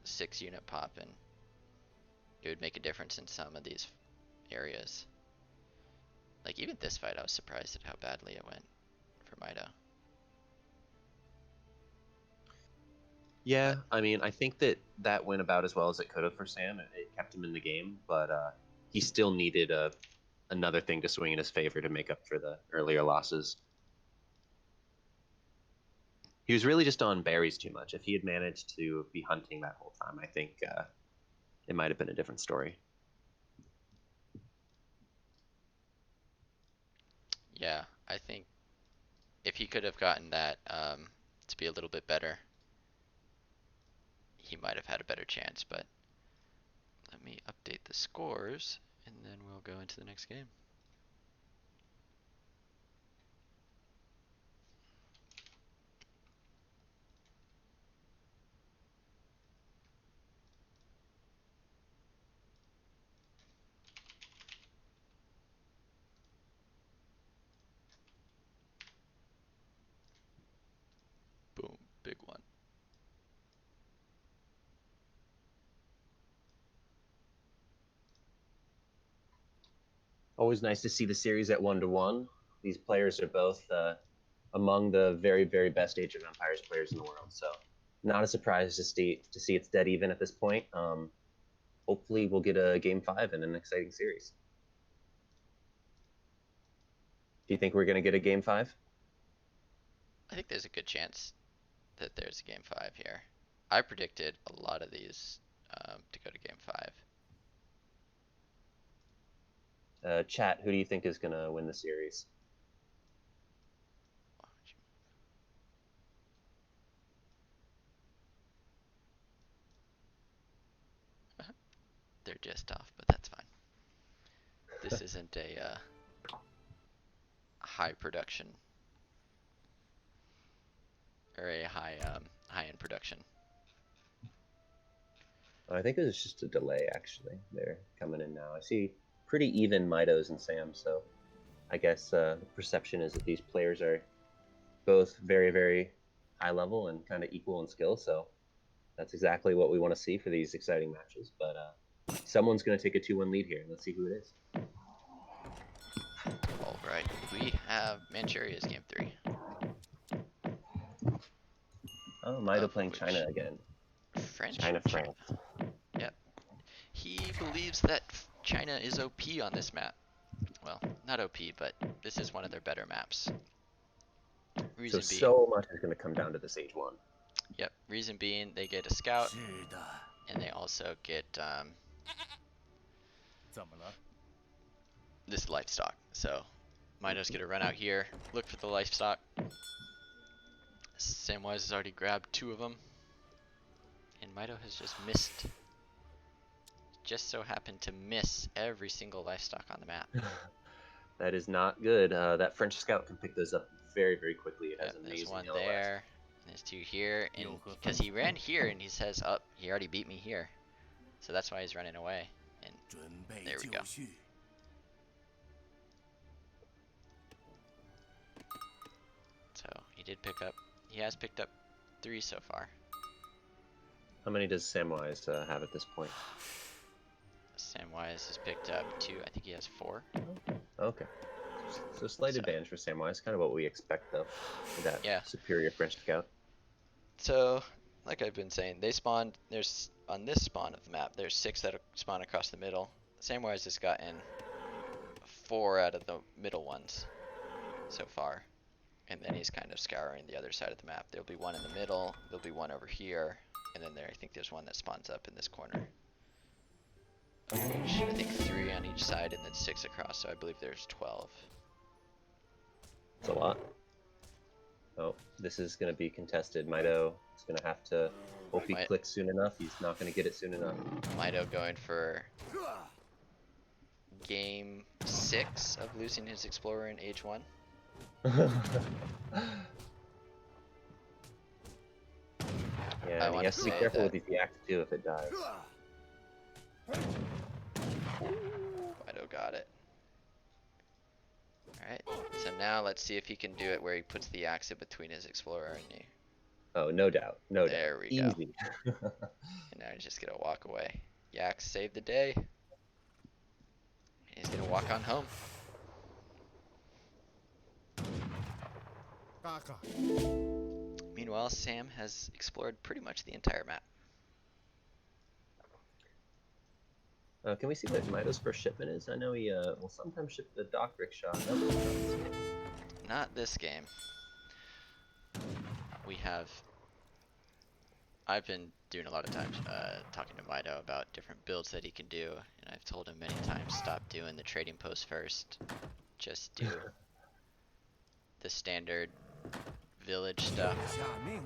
6 unit pop, and it would make a difference in some of these areas. Like even this fight, I was surprised at how badly it went for Mitoe. Yeah, I mean, I think that went about as well as it could have for Sam. It kept him in the game, but he still needed another thing to swing in his favor to make up for the earlier losses. He was really just on berries too much. If he had managed to be hunting that whole time, I think it might have been a different story. Yeah, I think if he could have gotten that to be a little bit better, he might have had a better chance. But let me update the scores, and then we'll go into the next game. Boom, big one. Always nice to see the series at 1-1. These players are both among the very, very best Age of Empires players in the world, so not a surprise to see it's dead even at this point. Hopefully we'll get a Game 5 in an exciting series. Do you think we're going to get a Game 5? I think there's a good chance that there's a Game 5 here. I predicted a lot of these to go to Game 5. Chat, who do you think is going to win the series? They're just off, but that's fine. This isn't a high production or a high-end production. I think it was just a delay, actually. They're coming in now. I see pretty even Mitoes and Sam, so I guess the perception is that these players are both very, very high level and kind of equal in skill, so that's exactly what we want to see for these exciting matches. But someone's going to take a 2-1 lead here. Let's see who it is. All right, we have Manchuria's Game 3. Oh, Mitoe playing China again. French. China, France. Yep. He believes that China is OP on this map. Well, not OP, but this is one of their better maps. Reason being, so much is going to come down to this H1. Yep. Reason being, they get a scout, and they also get this livestock. So, Mitoe's gonna run out here, look for the livestock. Samwise has already grabbed 2 of them, and Mitoe has just missed. Just so happened to miss every single livestock on the map. That is not good. That French scout can pick those up very, very quickly. It has amazing There's one yellow there, and there's 2 here, and because he ran here and he says, "Oh, he already beat me here," so that's why he's running away. And there we go. could pick up. He has picked up 3 so far. How many does Samwise have at this point? Samwise has picked up 2. I think he has 4. Okay. So slight So- advantage for Samwise, kind of what we expect though, with that Yeah. superior French scout. So, like I've been saying, they spawned. There's on this spawn of the map. There's 6 that spawn across the middle. Samwise has gotten 4 out of the middle ones so far, and then he's kind of scouring the other side of the map. There'll be 1 in the middle. There'll be 1 over here, and then I think there's 1 that spawns up in this corner. I think 3 on each side, and then 6 across. So I believe there's 12. It's a lot. Oh, this is going to be contested. Mitoe is going to have to hope he clicks soon enough. He's not going to get it soon enough. Mitoe going for game 6 of losing his explorer in age 1. Yeah, and he has to be careful with his react too if it dies. Mitoe got it. Alright, so now let's see if he can do it where he puts the axe in between his explorer and you. Oh, no doubt. No doubt. There we Easy. go. And now he's just gonna walk away. Yak saved the day. He's gonna walk on home. Meanwhile, Sam has explored pretty much the entire map. Can we see what Mito's first shipment is? I know he will sometimes ship the dock rickshaw. Not this game. We have. I've been doing a lot of times talking to Mitoe about different builds that he can do, and I've told him many times, stop doing the trading post first. Just do the standard village stuff.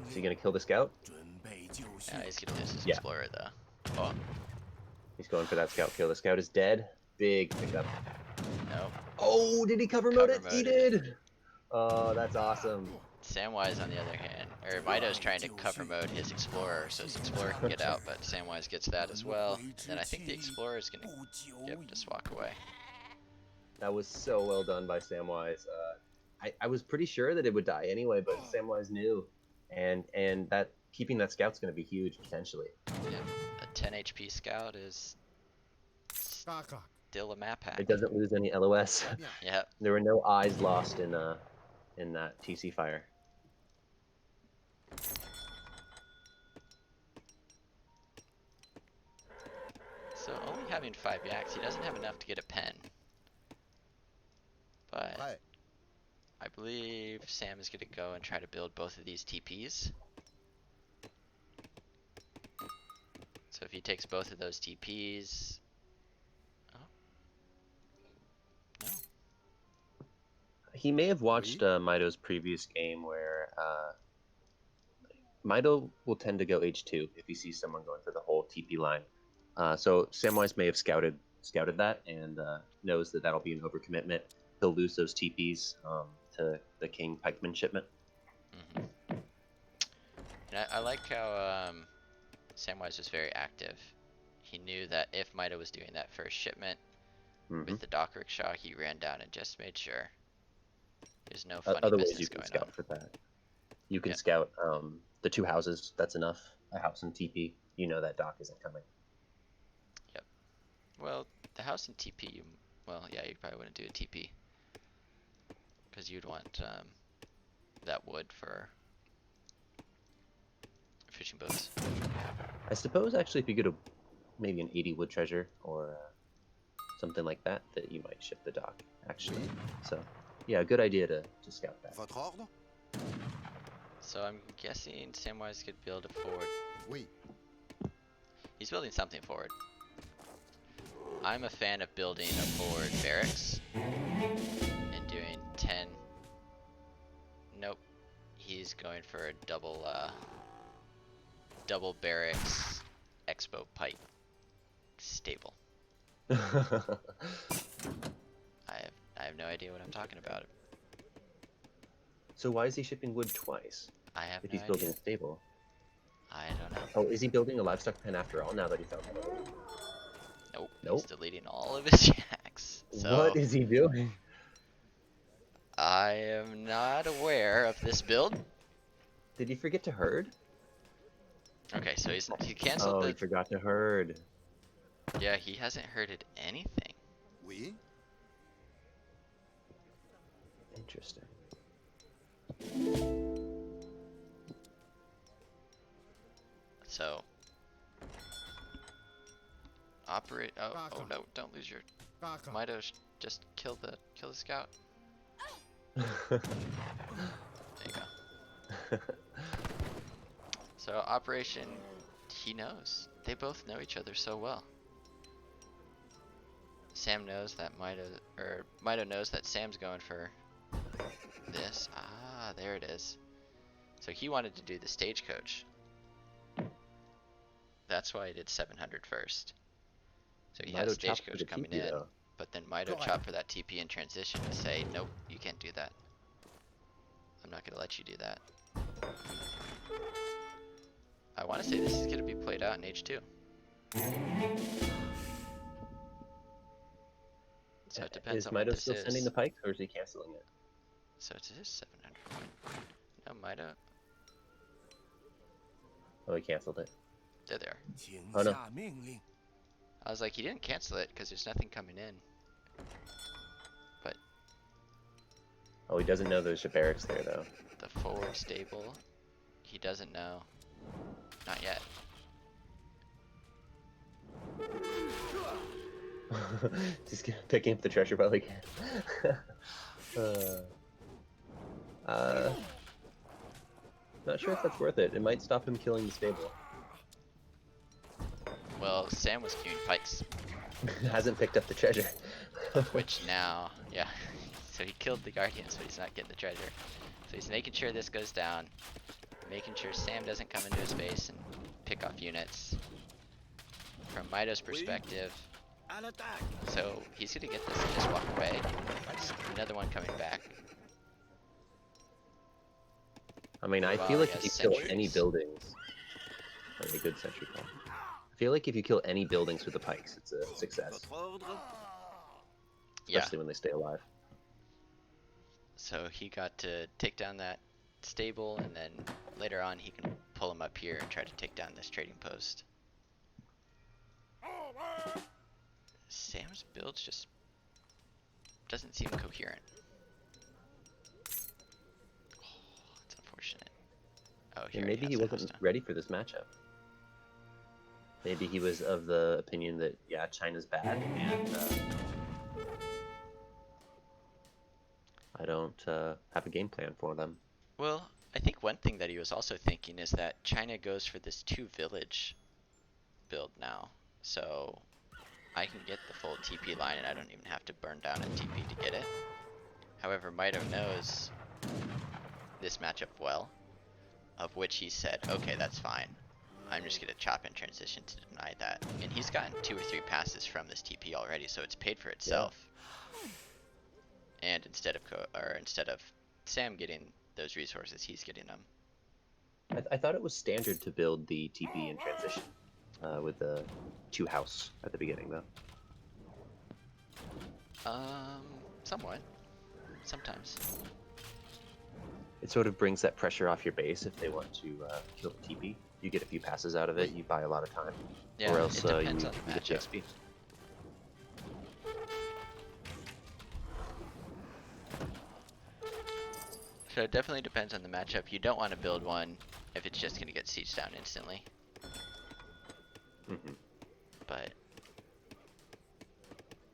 Is he gonna kill the scout? Yeah, he's gonna lose his Yeah. explorer though. Oh, He's going for that scout kill. The scout is dead. Big pickup. no. Oh, did he cover mode it? Cover He moded. did! Oh, that's awesome. Samwise, on the other hand, or Mito's trying to cover mode his explorer so his explorer can get out, but Samwise gets that as well. And then I think the explorer is gonna, just walk away. That was so well done by Samwise. I was pretty sure that it would die anyway, but Samwise knew, and that keeping that scout's going to be huge potentially. Yeah, a 10 HP scout is still a map hack. It doesn't lose any LOS. Yep. There were no eyes lost in that TC fire. So only having 5 yaks, he doesn't have enough to get a pen. But I believe Sam is gonna go and try to build both of these TPs. So if he takes both of those TPs, oh, no, He may have watched Mito's previous game where Mitoe will tend to go H2 if he sees someone going for the whole TP line. So Samwise may have scouted that and knows that that'll be an overcommitment. He'll lose those TPs to the King Pikeman shipment. And I like how Samwise was very active. He knew that if Mitoe was doing that first shipment with the dock rickshaw, he ran down and just made sure there's no funny Other ways business you can going scout on. for that. You can Yep. scout the 2 houses. That's enough. A house and TP. You know that dock isn't coming. Well, the house in TP, well, yeah, you probably wouldn't do a TP. Because you'd want that wood for fishing boats. I suppose actually if you go to maybe an 80 wood treasure or something like that, that you might ship the dock actually. So yeah, good idea to scout that. Votre ordre? So I'm guessing Samwise could build a forward. Oui. He's building something forward. I'm a fan of building a forward barracks and doing 10. Nope. He's going for a double barracks expo pipe stable. I have no idea what I'm talking about. So why is he shipping wood twice I have if no he's building idea. a stable? I don't know. Oh, is he building a livestock pen after all now that he found it? Nope. Nope. He's deleting all of his jacks. So What is he doing? I am not aware of this build. Did he forget to herd? Okay, so he canceled Oh, the. he forgot to herd. Yeah, he hasn't herded anything. Oui? Interesting. So operate. Oh no! Don't lose your. Raka. Mitoe just kill the scout. Oh, There you go. So operation, he knows. They both know each other so well. Sam knows that Mitoe knows that Sam's going for this. Ah, there it is. So he wanted to do the stagecoach. That's why he did 700 first. So he has Mitoe chopped for the stagecoach coming TP, in, though. but then Mitoe Correct. chopped for that TP in transition to say, nope, you can't do that. I'm not gonna let you do that. I want to say this is gonna be played out in H2. So it depends Is on what Mitoe this still sending is. the pikes, or is he canceling it? So it is 700. No, Mitoe. Oh, he canceled it. There they are. 请 Oh, no. 下命令. I was like, he didn't cancel it because there's nothing coming in. But Oh, he doesn't know there's a barracks there, though. the forward stable, he doesn't know. Not yet. Just picking up the treasure while he can. Not sure if that's worth it. It might stop him killing the stable. Well, Sam was queuing pikes, Hasn't picked up the treasure. which now, yeah. So he killed the guardian, so he's not getting the treasure. So he's making sure this goes down, making sure Sam doesn't come into his base and pick off units. From Mitoe's perspective, An attack. so he's gonna get this and just walk away. There's another one coming back. I mean, I Wow, feel like he if you has kill sentries. any buildings, that's a good sentry call. I feel like if you kill any buildings with the pikes, it's a success, Votre ordre? Yeah. especially when they stay alive. So he got to take down that stable, and then later on he can pull him up here and try to take down this trading post. Sam's build just doesn't seem coherent. Oh, it's unfortunate. Oh, And here maybe he has a wasn't house down. ready for this matchup. Maybe he was of the opinion that, yeah, China's bad, and I don't have a game plan for them. Well, I think one thing that he was also thinking is that China goes for this 2 village build now. So I can get the full TP line and I don't even have to burn down a TP to get it. However, Mitoe knows this matchup well, of which he said, okay, that's fine. I'm just gonna chop in transition to deny that. And he's gotten 2 or 3 passes from this TP already, so it's paid for itself. And instead of Sam getting those resources, he's getting them. I thought it was standard to build the TP in transition with the 2 house at the beginning, though. Somewhat. Sometimes. It sort of brings that pressure off your base if they want to kill the TP. You get a few passes out of it, you buy a lot of time. Yeah, or else it depends you on the get the matchup. XP. So it definitely depends on the matchup. You don't want to build one if it's just going to get sieged down instantly. Mm-hmm. But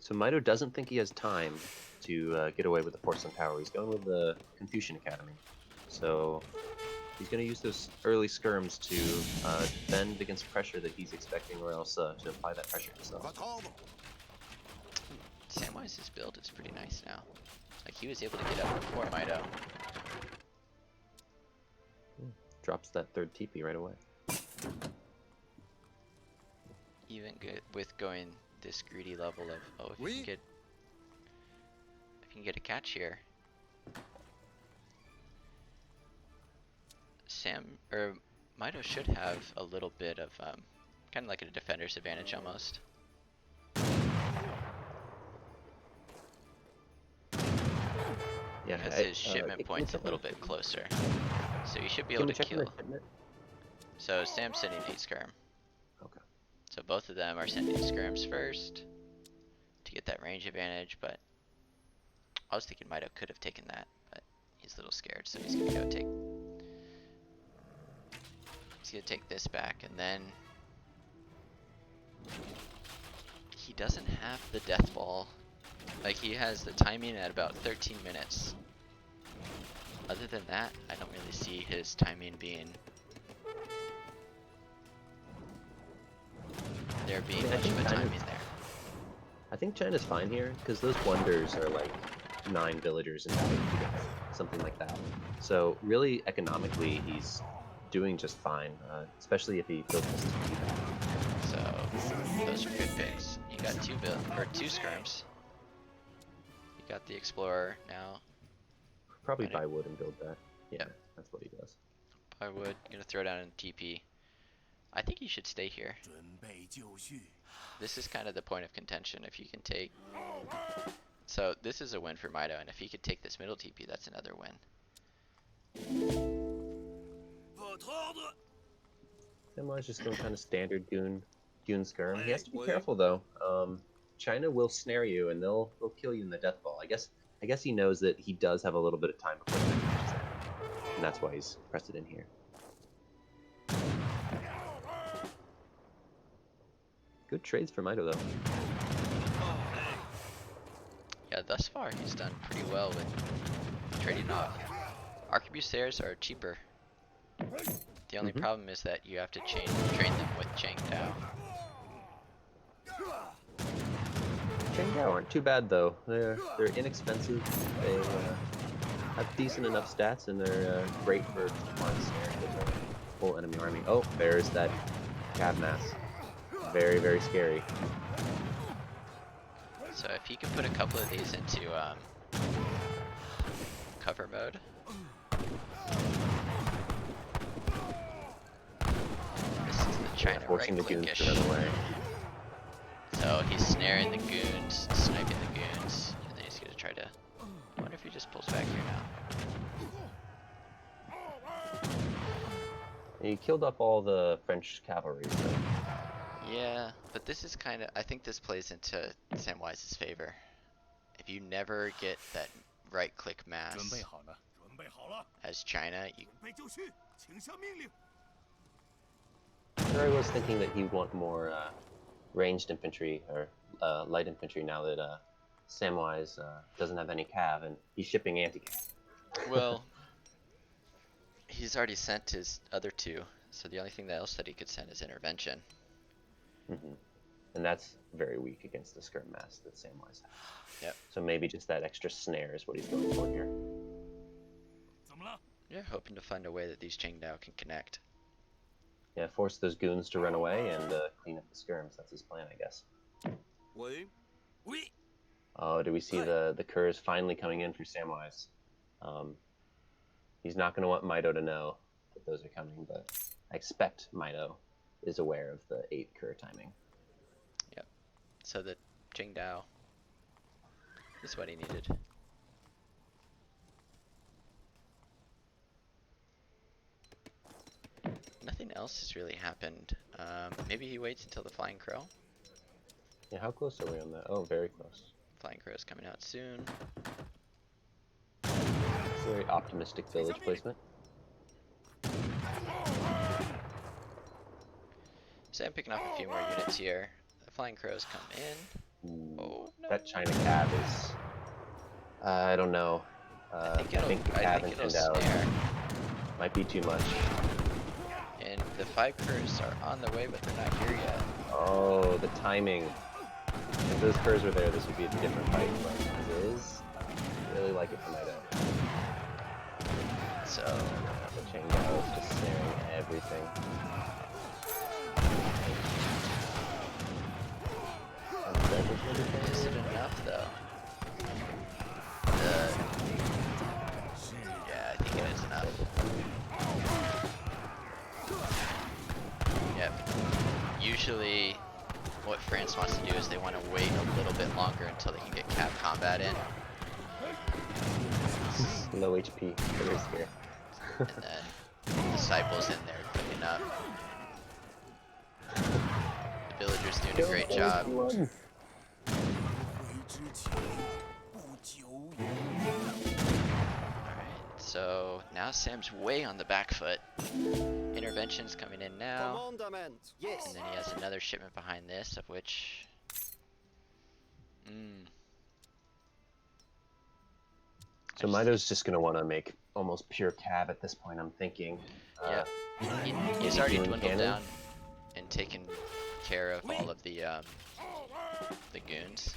So Mitoe doesn't think he has time to get away with the Porcelain Tower. He's going with the Confucian Academy. So he's going to use those early skirms to defend against pressure that he's expecting, or else to apply that pressure himself. Votre ordre? Samwise's build is pretty nice now. Like, he was able to get up before Mitoe. Drops that 3rd TP right away. Even good with going this greedy level of, oh, if you can get a catch here. Mitoe should have a little bit of kind of like a defender's advantage almost. Yeah, because his shipment point's a little bit closer. So you should be able to kill. So Sam's sending 8 skirm. Okay. So both of them are sending skirms first to get that range advantage, but I was thinking Mitoe could have taken that, but he's a little scared, so he's gonna go take. He's gonna take this back, and then he doesn't have the death ball. Like, he has the timing at about 13 minutes. Other than that, I don't really see his timing being there being much of a timing there. I think China's fine here because those wonders are like 9 villagers in fight together, something like that. So really, economically, he's doing just fine, especially if he builds this TP back. So those are good picks. You got 2 skirms. You got the explorer now. Probably buy wood and build that. Yeah, that's what he does. Buy wood. Gonna throw down in TP. I think you should stay here. This is kind of the point of contention. If you can take, so this is a win for Mitoe, and if he could take this middle TP, that's another win. Samwise just going kind of standard goon skirm. He has to be careful though. China will snare you, and they'll kill you in the death ball. I guess he knows that he does have a little bit of time before he catches that, and that's why he's pressed it in here. Good trades for Mitoe though. Yeah, thus far he's done pretty well with trading off. Arquebusiers are cheaper. The only problem is that you have to train them with Changdao. Changdao aren't too bad though. They're inexpensive. They have decent enough stats, and they're great for one snare with the whole enemy army. Oh, there's that cab mass. Very, very scary. So if he can put a couple of these into cover mode. This is the China forcing the goons to run away. So he's snaring the goons, sniping the goons, and then he's gonna try to. I wonder if he just pulls back here now. He killed up all the French cavalry. So. Yeah, but this is kind of. I think this plays into Samwise's favor. If you never get that right-click mass as China, you. I was thinking that he'd want more ranged infantry or light infantry now that Samwise doesn't have any cav and he's shipping anti-cav. Well, he's already sent his other 2, so the only thing else that he could send is intervention. And that's very weak against the skirm mass that Samwise has. Yep. So maybe just that extra snare is what he's going for here. Yeah, hoping to find a way that these Changdao can connect. Yeah, force those goons to run away and clean up the skirms. That's his plan, I guess. Oh, do we see the curs finally coming in for Samwise? He's not going to want Mitoe to know that those are coming, but I expect Mitoe is aware of the 8 cur timing. Yep. So the Changdao is what he needed. Nothing else has really happened. Maybe he waits until the Flying Crow. Yeah, how close are we on that? Oh, very close. Flying Crow is coming out soon. Very optimistic village placement. So I'm picking off a few more units here. The Flying Crows come in. Ooh, Oh, no. that China cab is... I don't know. I think the cab and it'll Chindao snare. might be too much. And the 5 curs are on the way, but they're not here yet. Oh, the timing. If those curs were there, this would be a different fight, but as it is, I really like it for Mitoe. So The Changdao is just snaring everything. is it enough though? Yeah, I think it is enough. Yep. Usually what France wants to do is they want to wait a little bit longer until they can get cap combat in. low HP players here. And then Disciples in there cooking up. The villagers doing a great job. Alright, so now Sam's way on the back foot. Intervention's coming in now. Yes. And then he has another shipment behind this, of which... So Mito's just going to want to make almost pure cav at this point, I'm thinking. Yeah, he's already dwindled down and taken care of all of the goons.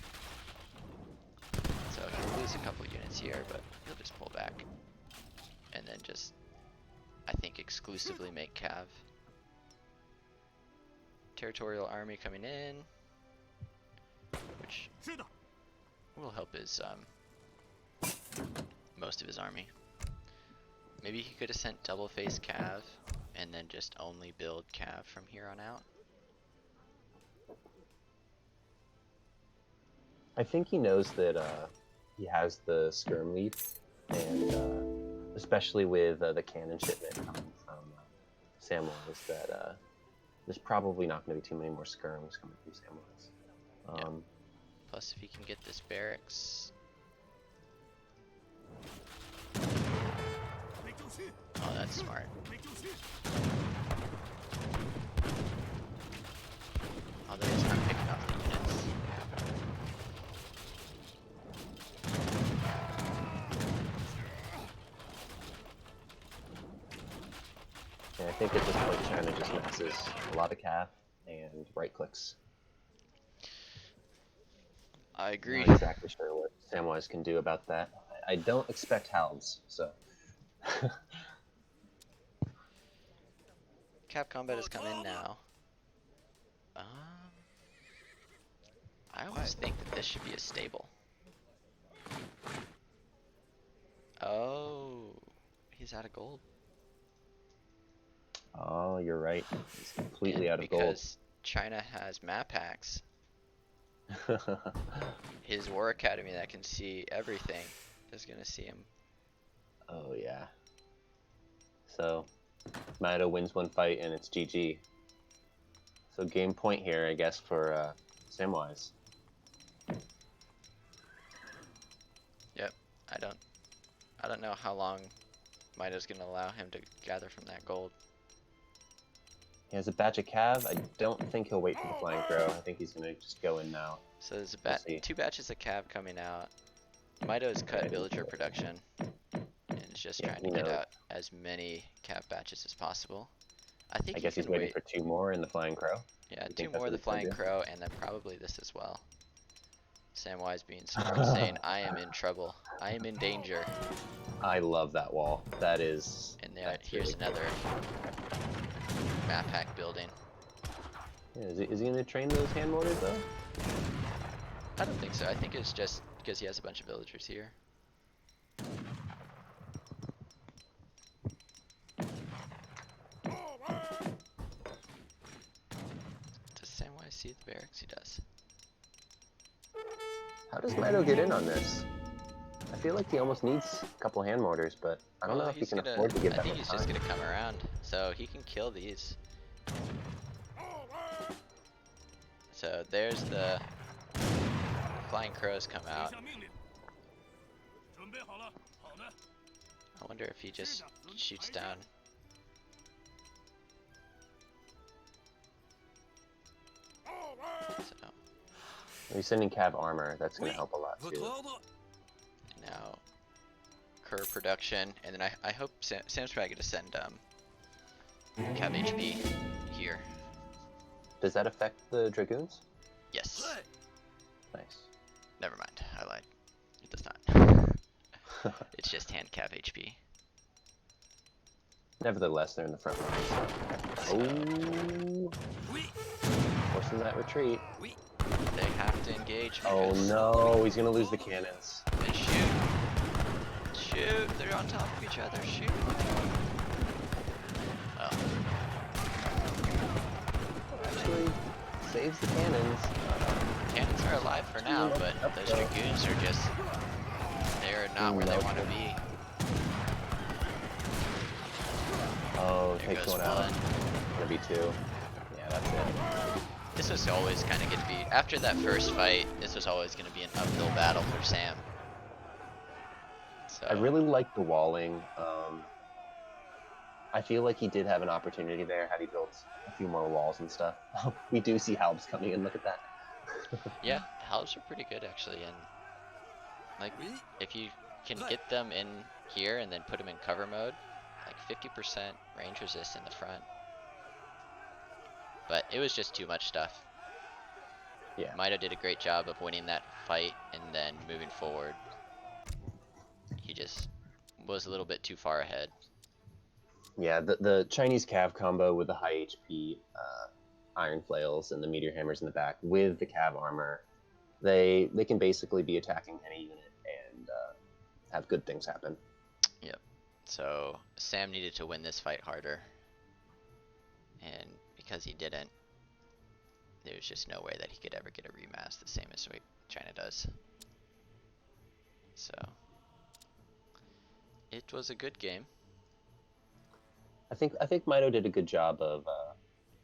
So he'll lose a couple units here, but he'll just pull back. And then just, I think, exclusively make cav. Territorial army coming in, which will help his, most of his army. Maybe he could have sent double face cav and then just only build cav from here on out. I think he knows that he has the skirm lead, and especially with the cannon shipment coming from Samwise, that there's probably not going to be too many more skirms coming from Samwise. Yeah. Plus, if he can get this barracks. Oh, that's smart. Although he's not picking up the units. Yeah, I think at this point China just masses a lot of cav and right clicks. I agree. Not exactly sure what Samwise can do about that. I don't expect halves, so. Cap combat has come in now. I always think that this should be a stable. Oh, he's out of gold. Oh, you're right. He's completely And out of gold. because China has map hacks, his war academy that can see everything is gonna see him. Oh yeah. So, Mitoe wins one fight and it's GG. So game point here, I guess, for Samwise. Yep, I don't know how long Mitoe's gonna allow him to gather from that gold. He has a batch of cav. I don't think he'll wait for the flying crow. I think he's gonna just go in now. So there's We'll see. 2 batches of cav coming out. Mitoe's cut villager production and is just Yeah, trying to he get knows. out as many cav batches as possible. I think I he guess he's can waiting wait. for 2 more in the flying crow. Yeah, You 2 think that's more of what the he's gonna flying do? crow, and then probably this as well. Samwise being smart, saying, "I am in trouble. I am in danger." I love that wall. That is. And there, that's here's really cool. another map hack building. Yeah, is he gonna train those hand mortars though? I don't think so. I think it's just because he has a bunch of villagers here. Does Samwise see the barracks? He does. How does Mitoe get in on this? I feel like he almost needs a couple hand mortars, but I don't know if he he's can gonna, afford to give I that think much he's just time. gonna come around, so he can kill these. So there's the flying crows come out. I wonder if he just shoots down. So He's sending cav armor. That's gonna help a lot too. now Kerr production, and then I hope Sam's probably gonna send Cav HP here. Does that affect the dragoons? Yes. Nice. Never mind. I lied. It does not. It's just hand Cav HP. Nevertheless, they're in the front line. Oh, forcing that retreat. They have to engage. Oh because no, he's gonna lose the cannons. And shoot. Shoot. They're on top of each other. Shoot. Oh. Actually, saves the cannons. Cannons are alive for now, but those dragoons are just, they're not where they want to be. There takes goes one out. one. Gonna be two. Yeah, that's it. This was always kind of going to be, after that first fight, this was always going to be an uphill battle for Sam. So I really like the walling. I feel like he did have an opportunity there had he built a few more walls and stuff. We do see Halbs coming in, look at that. yeah, halves are pretty good actually, and like if you can get them in here and then put them in cover mode, like 50% range resist in the front. But it was just too much stuff. Yeah. Mitoe did a great job of winning that fight and then moving forward. He just was a little bit too far ahead. Yeah, the Chinese cav combo with the high HP iron flails and the meteor hammers in the back with the cav armor, they can basically be attacking any unit and have good things happen. Yep. So Sam needed to win this fight harder, and because he didn't, there's just no way that he could ever get a rematch the same as China does. So it was a good game. I think Mitoe did a good job of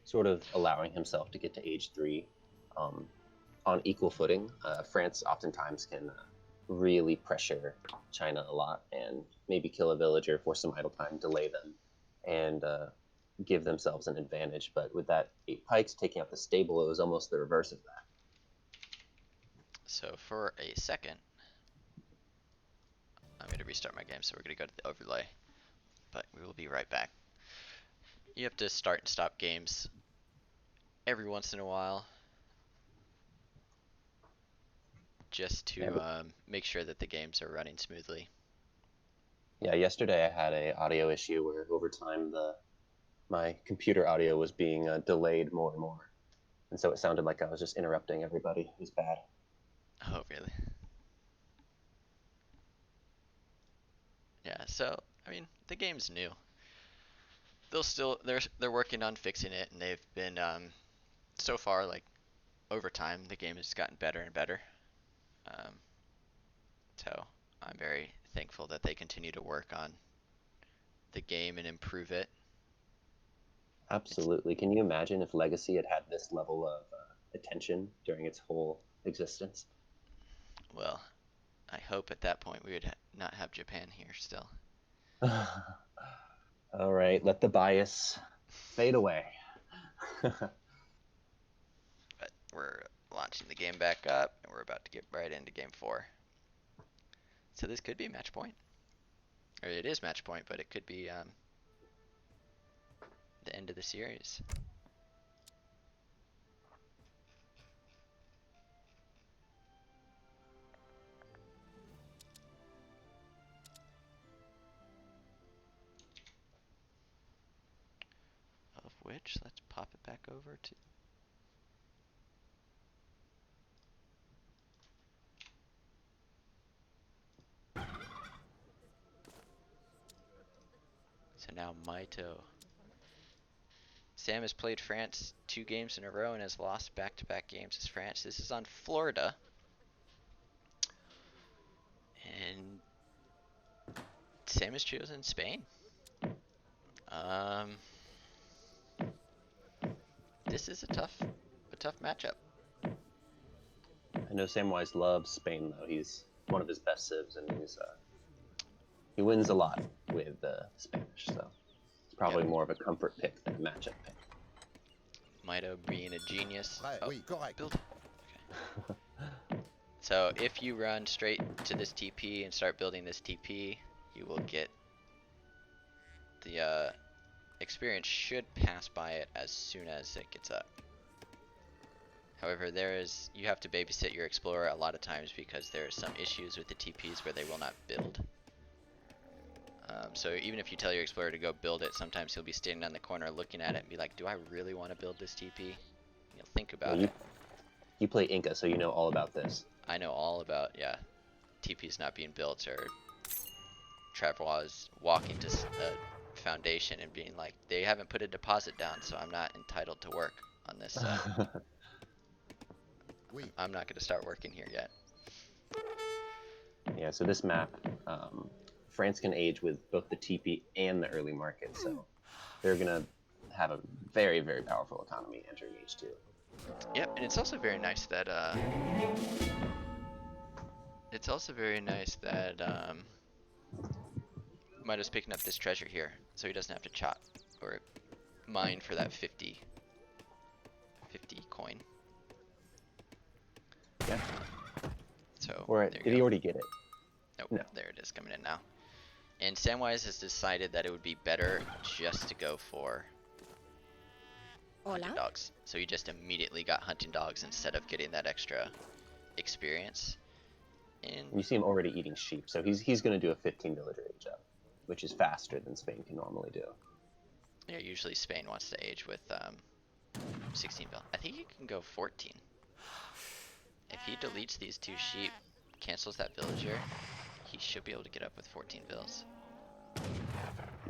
sort of allowing himself to get to age 3 on equal footing. France oftentimes can really pressure China a lot and maybe kill a villager, force some idle time, delay them, and give themselves an advantage. But with that 8 pikes taking out the stable, it was almost the reverse of that. So for a second, I'm going to restart my game, so we're going to go to the overlay. But we will be right back. You have to start and stop games every once in a while, just to make sure that the games are running smoothly. Yeah, yesterday I had a audio issue where over time my computer audio was being delayed more and more. And so it sounded like I was just interrupting everybody. It was bad. Oh, really? Yeah, so, I mean, the game's new. They're working on fixing it, and they've been, so far, like, over time, the game has gotten better and better. So, I'm very thankful that they continue to work on the game and improve it. Absolutely. Can you imagine if Legacy had had this level of attention during its whole existence? Well, I hope at that point we would not have Japan here still. All right, let the bias fade away. But we're launching the game back up, and we're about to get right into game 4. So this could be match point. Or it is match point, but it could be the end of the series. Of which, let's pop it back over to... So now Mitoe. Sam has played France 2 games in a row and has lost back-to-back games as France. This is on Florida. And Sam has chosen Spain. This is a tough matchup. I know Samwise loves Spain, though. He's one of his best civs, and he wins a lot with Spanish, so it's probably more of a comfort pick than a matchup pick. Mitoe being a genius. Right, oui, correct. Build. Okay. So if you run straight to this TP and start building this TP, you will get the experience should pass by it as soon as it gets up. However, you have to babysit your explorer a lot of times because there are some issues with the TPs where they will not build. So even if you tell your explorer to go build it, sometimes he'll be standing on the corner looking at it and be like, do I really want to build this TP? And you'll think about it. You play Inca, so you know all about this. I know all about, yeah, TPs not being built, or Travois walking to a foundation and being like, they haven't put a deposit down, so I'm not entitled to work on this. I'm not going to start working here yet. Yeah, so this map, France can age with both the TP and the early market, so they're gonna have a very, very powerful economy entering H2. Yep, and it's also very nice that Mito's picking up this treasure here, so he doesn't have to chop or mine for that 50 coin. Yeah. So Or there did you he go. already get it? Nope, No. there it is coming in now. And Samwise has decided that it would be better just to go for hunting Hola. dogs. So he just immediately got hunting dogs instead of getting that extra experience. And You see him already eating sheep, so he's going to do a 15 villager age up, which is faster than Spain can normally do. yeah, usually Spain wants to age with 16 bill. I think he can go 14. If he deletes these 2 sheep, cancels that villager, he should be able to get up with 14 bills.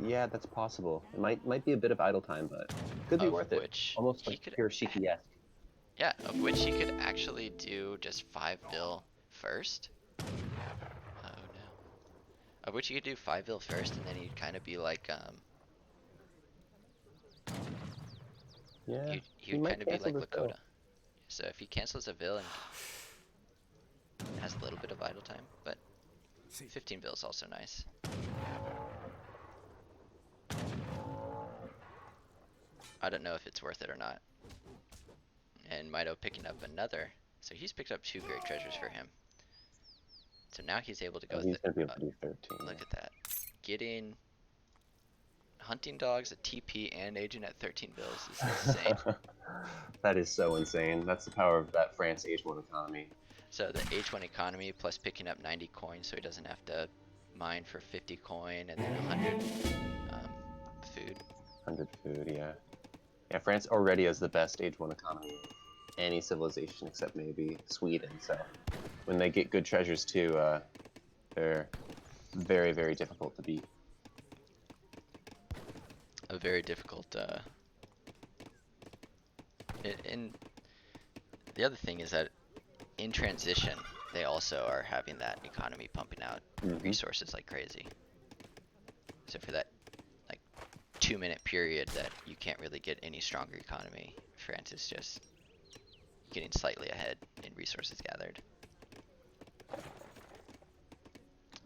Yeah, that's possible. It might be a bit of idle time, but could be Of worth it. which Almost he like could pure Shiki-esque. Yeah, of which he could actually do just 5 bill first. Oh no. Of which he could do 5 bill first, and then he'd kind of be like, Yeah, he would might kind of be cancel like this bill. Lakota. So if he cancels a bill and has a little bit of idle time, but 15 bill is also nice. I don't know if it's worth it or not. And Mito picking up another, so he's picked up 2 great treasures for him. So now he's able to go. He's going to be able to do 13. Look at that, getting hunting dogs, a TP, and aging at 13 bills is insane. That is so insane. That's the power of that France H1 economy. So the H1 economy plus picking up 90 coins, so he doesn't have to mine for 50 coin and then 100 food. 100 food, yeah. Yeah, France already has the best Age 1 economy of any civilization except maybe Sweden, so when they get good treasures too, they're very, very difficult to beat. A very difficult, and the other thing is that in transition, they also are having that economy pumping out resources like crazy. So for that, like, 2-minute period that you can't really get any stronger economy, France is just getting slightly ahead in resources gathered.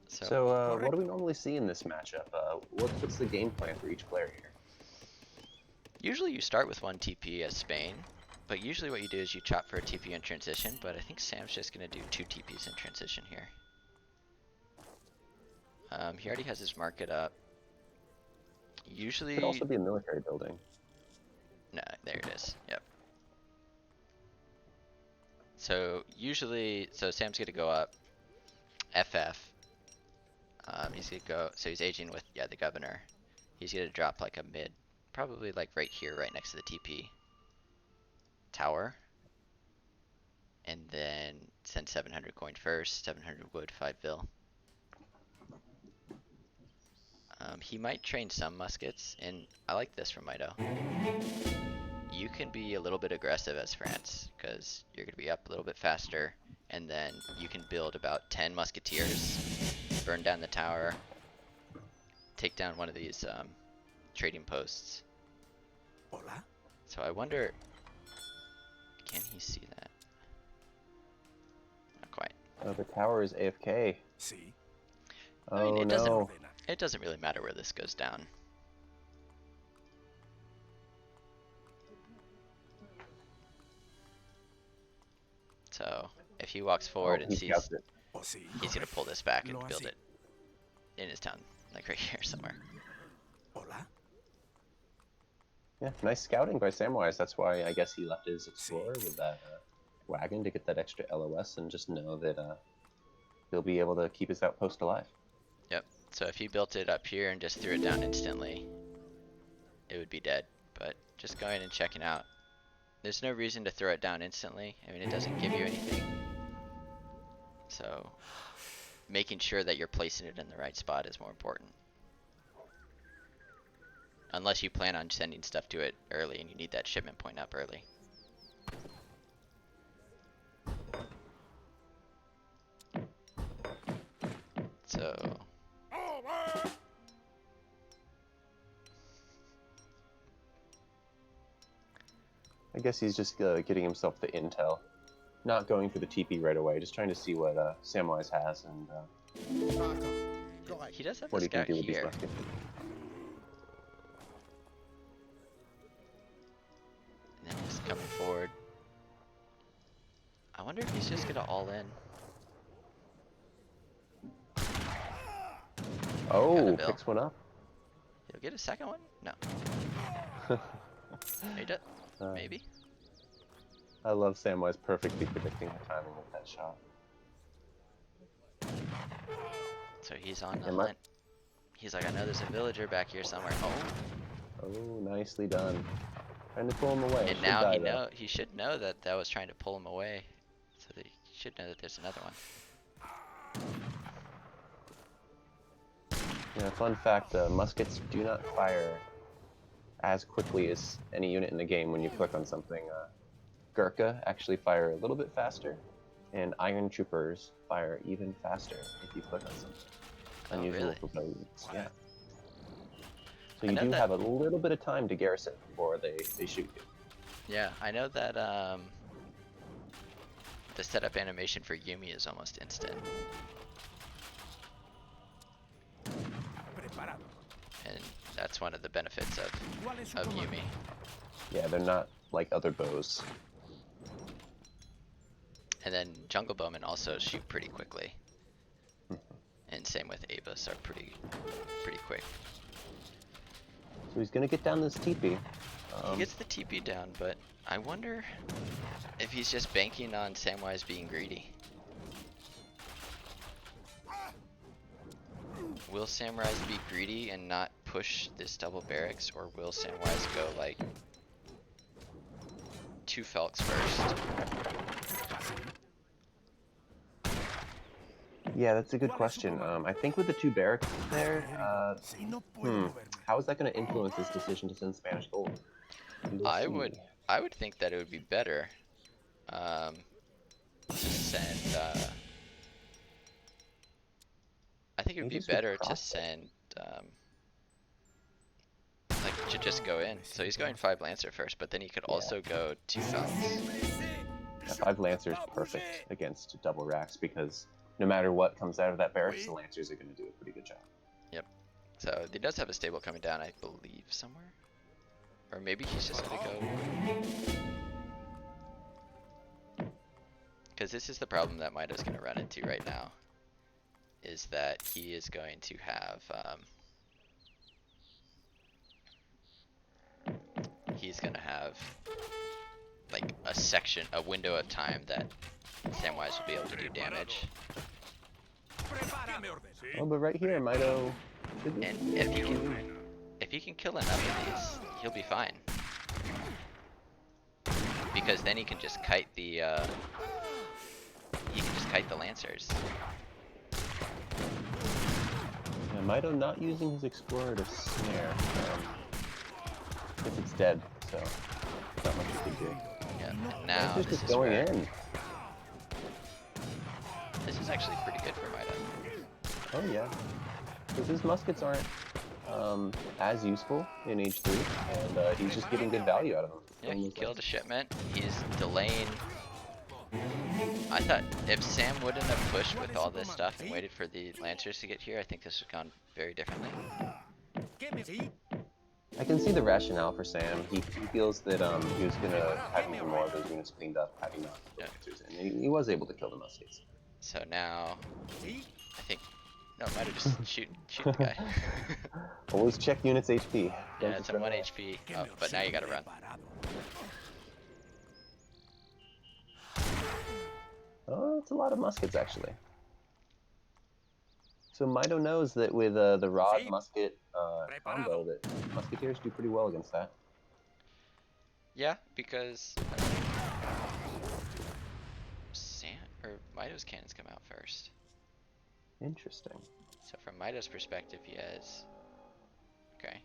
So what do we normally see in this matchup? What's the game plan for each player here? Usually you start with 1 TP as Spain, but usually what you do is you chop for a TP in transition, but I think Sam's just going to do 2 TPs in transition here. He already has his market up. Usually... Could also be a military building. No, there it is. Yep. So usually, Sam's going to go up FF. He's going to go, so he's aging with, yeah, the governor. He's going to drop like a mid, probably like right here, right next to the TP tower. And then send 700 coin first, 700 wood, 5 bill. He might train some muskets, and I like this from Mito. You can be a little bit aggressive as France, because you're going to be up a little bit faster, and then you can build about 10 musketeers, burn down the tower, take down one of these trading posts. Hola? So I wonder, can he see that? Not quite. Oh, the tower is AFK. See? Oh, I mean, it no. doesn't really matter where this goes down. So if he walks forward and he sees, scouts it. he's gonna pull this back and build it in his town, like right here somewhere. Hola? Yeah, nice scouting by Samwise. That's why I guess he left his explorer with that wagon to get that extra LOS and just know that he'll be able to keep his outpost alive. Yep. So if he built it up here and just threw it down instantly, it would be dead. But just going and checking out. There's no reason to throw it down instantly. I mean, it doesn't give you anything. So making sure that you're placing it in the right spot is more important. Unless you plan on sending stuff to it early and you need that shipment point up early. So I guess he's just getting himself the intel. Not going for the TP right away, just trying to see what Samwise has and He does have what the he can scout do with these here. muskets. And then he's coming forward. I wonder if he's just gonna all in. Oh, bill. picks one up. He'll get a second one? No. He does. Maybe. I love Samwise perfectly predicting the timing of that shot. So he's on the And hunt. He's like, I know there's a villager back here somewhere. Oh. Oh, nicely done. Trying to pull him away. And Should now die, he should know that that was trying to pull him away. So he should know that there's another one. Yeah, fun fact, muskets do not fire as quickly as any unit in the game when you click on something. Gurkha actually fire a little bit faster, and Iron Troopers fire even faster if you click on something. Oh, Unusual really? for blades, yeah. So I you know do that- have a little bit of time to garrison before they shoot you. Yeah, I know that the setup animation for Yumi is almost instant. And that's one of the benefits of Yumi. Yeah, they're not like other bows. And then Jungle Bowmen also shoot pretty quickly. And same with Avis are pretty quick. So he's gonna get down this teepee. He gets the TP down, but I wonder if he's just banking on Samwise being greedy. Will Samwise be greedy and not push this double barracks, or will Samwise go like 2 Felks first? Yeah, that's a good question. I think with the 2 barracks there, how is that going to influence his decision to send Spanish gold? I would think that it would be better to send. I think it would be better to send like to just go in. So he's going 5 Lancer first, but then he could also go 2 Felks. Yeah, 5 Lancers perfect against double racks because no matter what comes out of that barracks, the Lancers are going to do a pretty good job. Yep. So he does have a stable coming down, I believe, somewhere. Or maybe he's just gonna go. Because this is the problem that Mito's gonna run into right now. Is that he is going to have he's gonna have like a window of time that Samwise will be able to do damage. Oh, but right here, Mito. And if he can kill enough of these, he'll be fine. Because then he can just kite the Lancers. Yeah, Mito not using his Explorer to snare. If it's dead, so not much you can do. Yeah, and now Lancer's this just is going where, in. This is actually pretty good for Mito. Oh yeah, because his muskets aren't as useful in H3, and he's just getting good value out of them. Yeah, he killed a shipment. He's delaying. I thought if Sam wouldn't have pushed with all this stuff and waited for the Lancers to get here, I think this would have gone very differently. I can see the rationale for Sam. He feels that he was gonna have even more of those units cleaned up had he not put the Lancers in. He was able to kill the muskets. So now, I think no, might have just shoot the guy. Always check units HP. Yeah, it's on 1 HP. Oh, but now you gotta run. Oh, it's a lot of muskets actually. So Mito knows that with the rod musket combo that musketeers do pretty well against that. Yeah, because Mito's cannons come out first. Interesting. So from Mito's perspective, he has. Okay.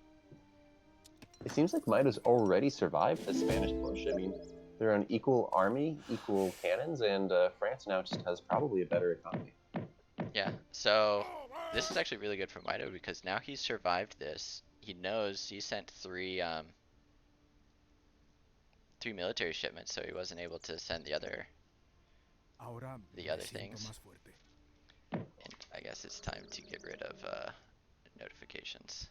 It seems like Mito's already survived the Spanish push. I mean, they're an equal army, equal cannons, and France now just has probably a better economy. Yeah, so this is actually really good for Mito because now he's survived this. He knows he sent 3 3 military shipments, so he wasn't able to send the other Ahora me things. siento más fuerte. And I guess it's time to get rid of notifications.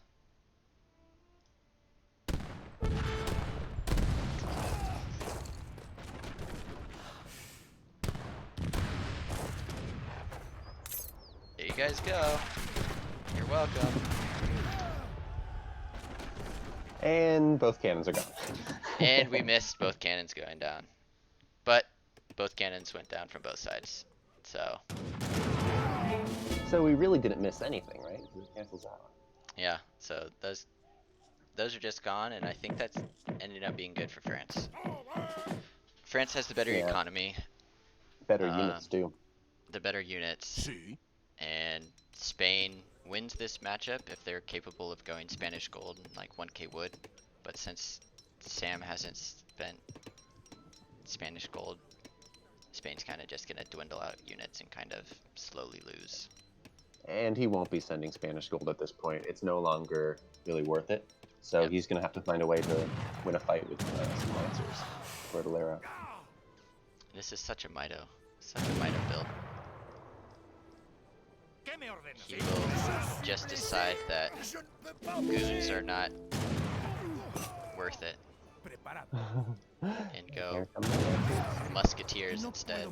There you guys go. You're welcome. And both cannons are gone. And we missed both cannons going down. But both cannons went down from both sides. So, So we really didn't miss anything, right? It cancels out. yeah. So those are just gone, and I think that's ended up being good for France. France has the better Yeah. economy, Better units too. the better units, Sí. and Spain wins this matchup if they're capable of going Spanish gold like 1k wood. But since Sam hasn't spent Spanish gold, Spain's kind of just gonna dwindle out units and kind of slowly lose. And he won't be sending Spanish gold at this point. It's no longer really worth it. So Yep. he's going to have to find a way to win a fight with some Lancers. Cordillera. This is such a Mitoe build. He will just decide that goons are not worth it and go Here come the Lancers. musketeers instead.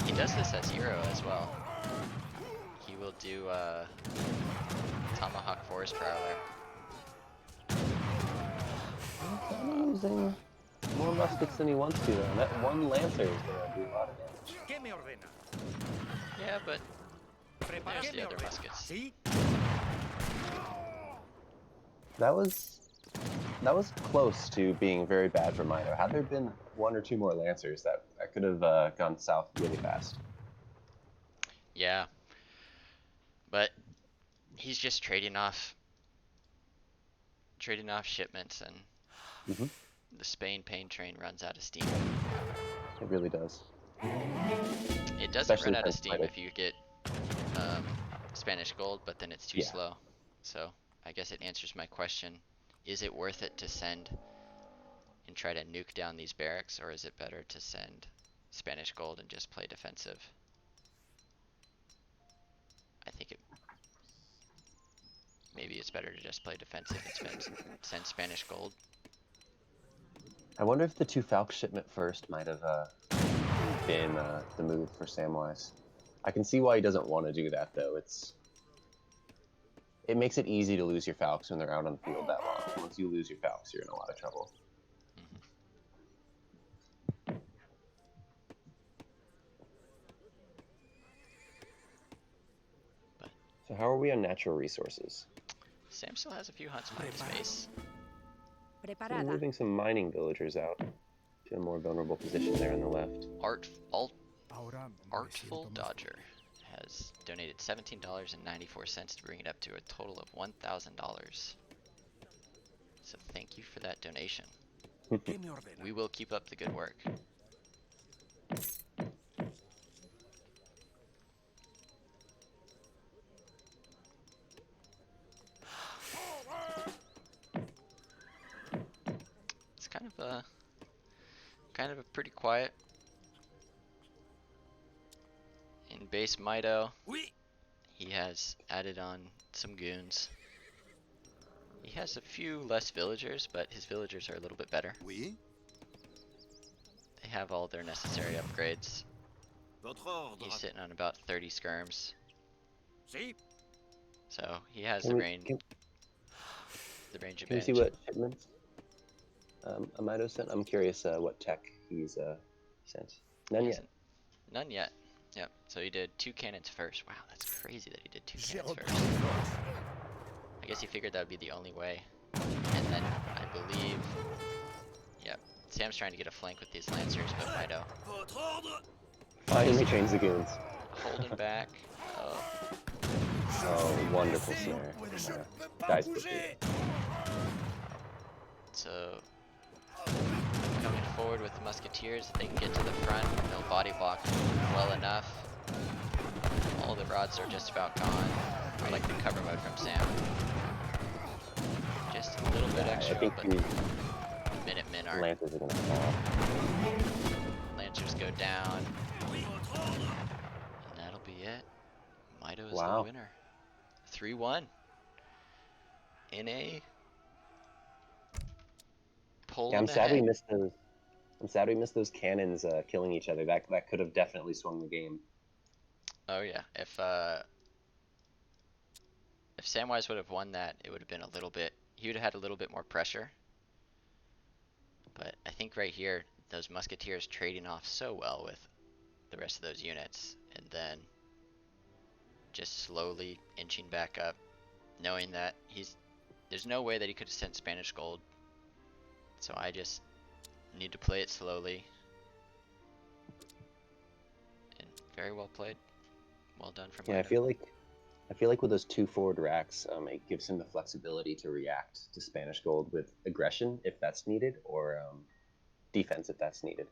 He does this as hero as well. He will do Tomahawk Forest Prowler. Using more muskets than he wants to, though. That one Lancer is going to do a lot of damage. Yeah, but there's the other muskets. That was close to being very bad for Mito. Had there been one or two more Lancers, that could have gone south really fast. Yeah, but he's just trading off shipments, and the Spain pain train runs out of steam. It really does. It doesn't Especially run out of since steam Mito- if you get Spanish gold, but then it's too Yeah. slow. So I guess it answers my question: is it worth it to send and try to nuke down these barracks, or is it better to send Spanish gold and just play defensive? I think maybe it's better to just play defensive and send Spanish gold. I wonder if the 2 Falcon shipment first might have been the move for Samwise. I can see why he doesn't want to do that, though. It makes it easy to lose your Falcons when they're out on the field that long. Once you lose your Falcons, you're in a lot of trouble. So how are we on natural resources? Sam still has a few hunts behind his base. We're Preparada. moving some mining villagers out to a more vulnerable position there on the left. Ahora me Artful siento más Dodger has donated $17.94 to bring it up to a total of $1,000. So thank you for that donation. fuerte. ¿Qué me ordena? We will keep up the good work. It's kind of a pretty quiet in base Mitoe. Oui. He has added on some goons. He has a few less villagers, but his villagers are a little bit better. Oui. They have all their necessary upgrades. Votre ordre. He's sitting on about 30 skirms, Sí. so he has Can the we- range. can- The range Can you advantage. see what shipments Amado sent? I'm curious what tech he's sent. None He yet. hasn't- None yet. Yep. So he did 2 cannons first. Wow, that's crazy that he did 2 J'ai cannons repris first. force. I guess he figured that would be the only way. And then I believe, yep, Sam's trying to get a flank with these lancers, but Mitoe Votre ordre. Finally changed the goons. holding back. Oh, Oh, wonderful snare. Je ne peux pas Guys, bouger. so coming forward with the musketeers, if they can get to the front, they'll body block well enough. All the rods are just about gone. I like the cover mode from Sam. Just a little bit I extra, think but these Minutemen are. Lancers are gonna fall. Lancers go down. And that'll be it. Mitoe is the Wow. winner. 3-1. In a pull Yeah, I'm them sad we ahead. missed those. I'm sad we missed those cannons killing each other. That could have definitely swung the game. Oh yeah, if Samwise would have won that, it would have been a little bit. He would have had a little bit more pressure. But I think right here, those musketeers trading off so well with the rest of those units, and then just slowly inching back up, knowing that there's no way that he could have sent Spanish gold. So I just need to play it slowly. And very well played. Well done from Yeah, I Mitoe. feel like with those two forward racks, it gives him the flexibility to react to Spanish gold with aggression if that's needed, or defense if that's needed.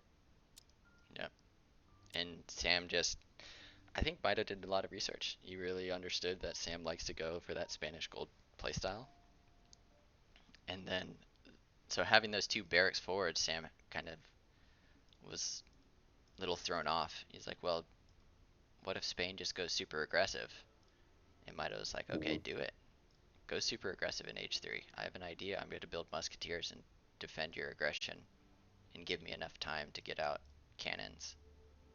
Yep. And Sam just, I think Mitoe did a lot of research. He really understood that Sam likes to go for that Spanish gold playstyle. And then, so having those two barracks forward, Sam kind of was a little thrown off. He's like, well, what if Spain just goes super aggressive? And Mito's like, okay, Mhm. do it. Go super aggressive in H3. I have an idea. I'm going to build musketeers and defend your aggression and give me enough time to get out cannons.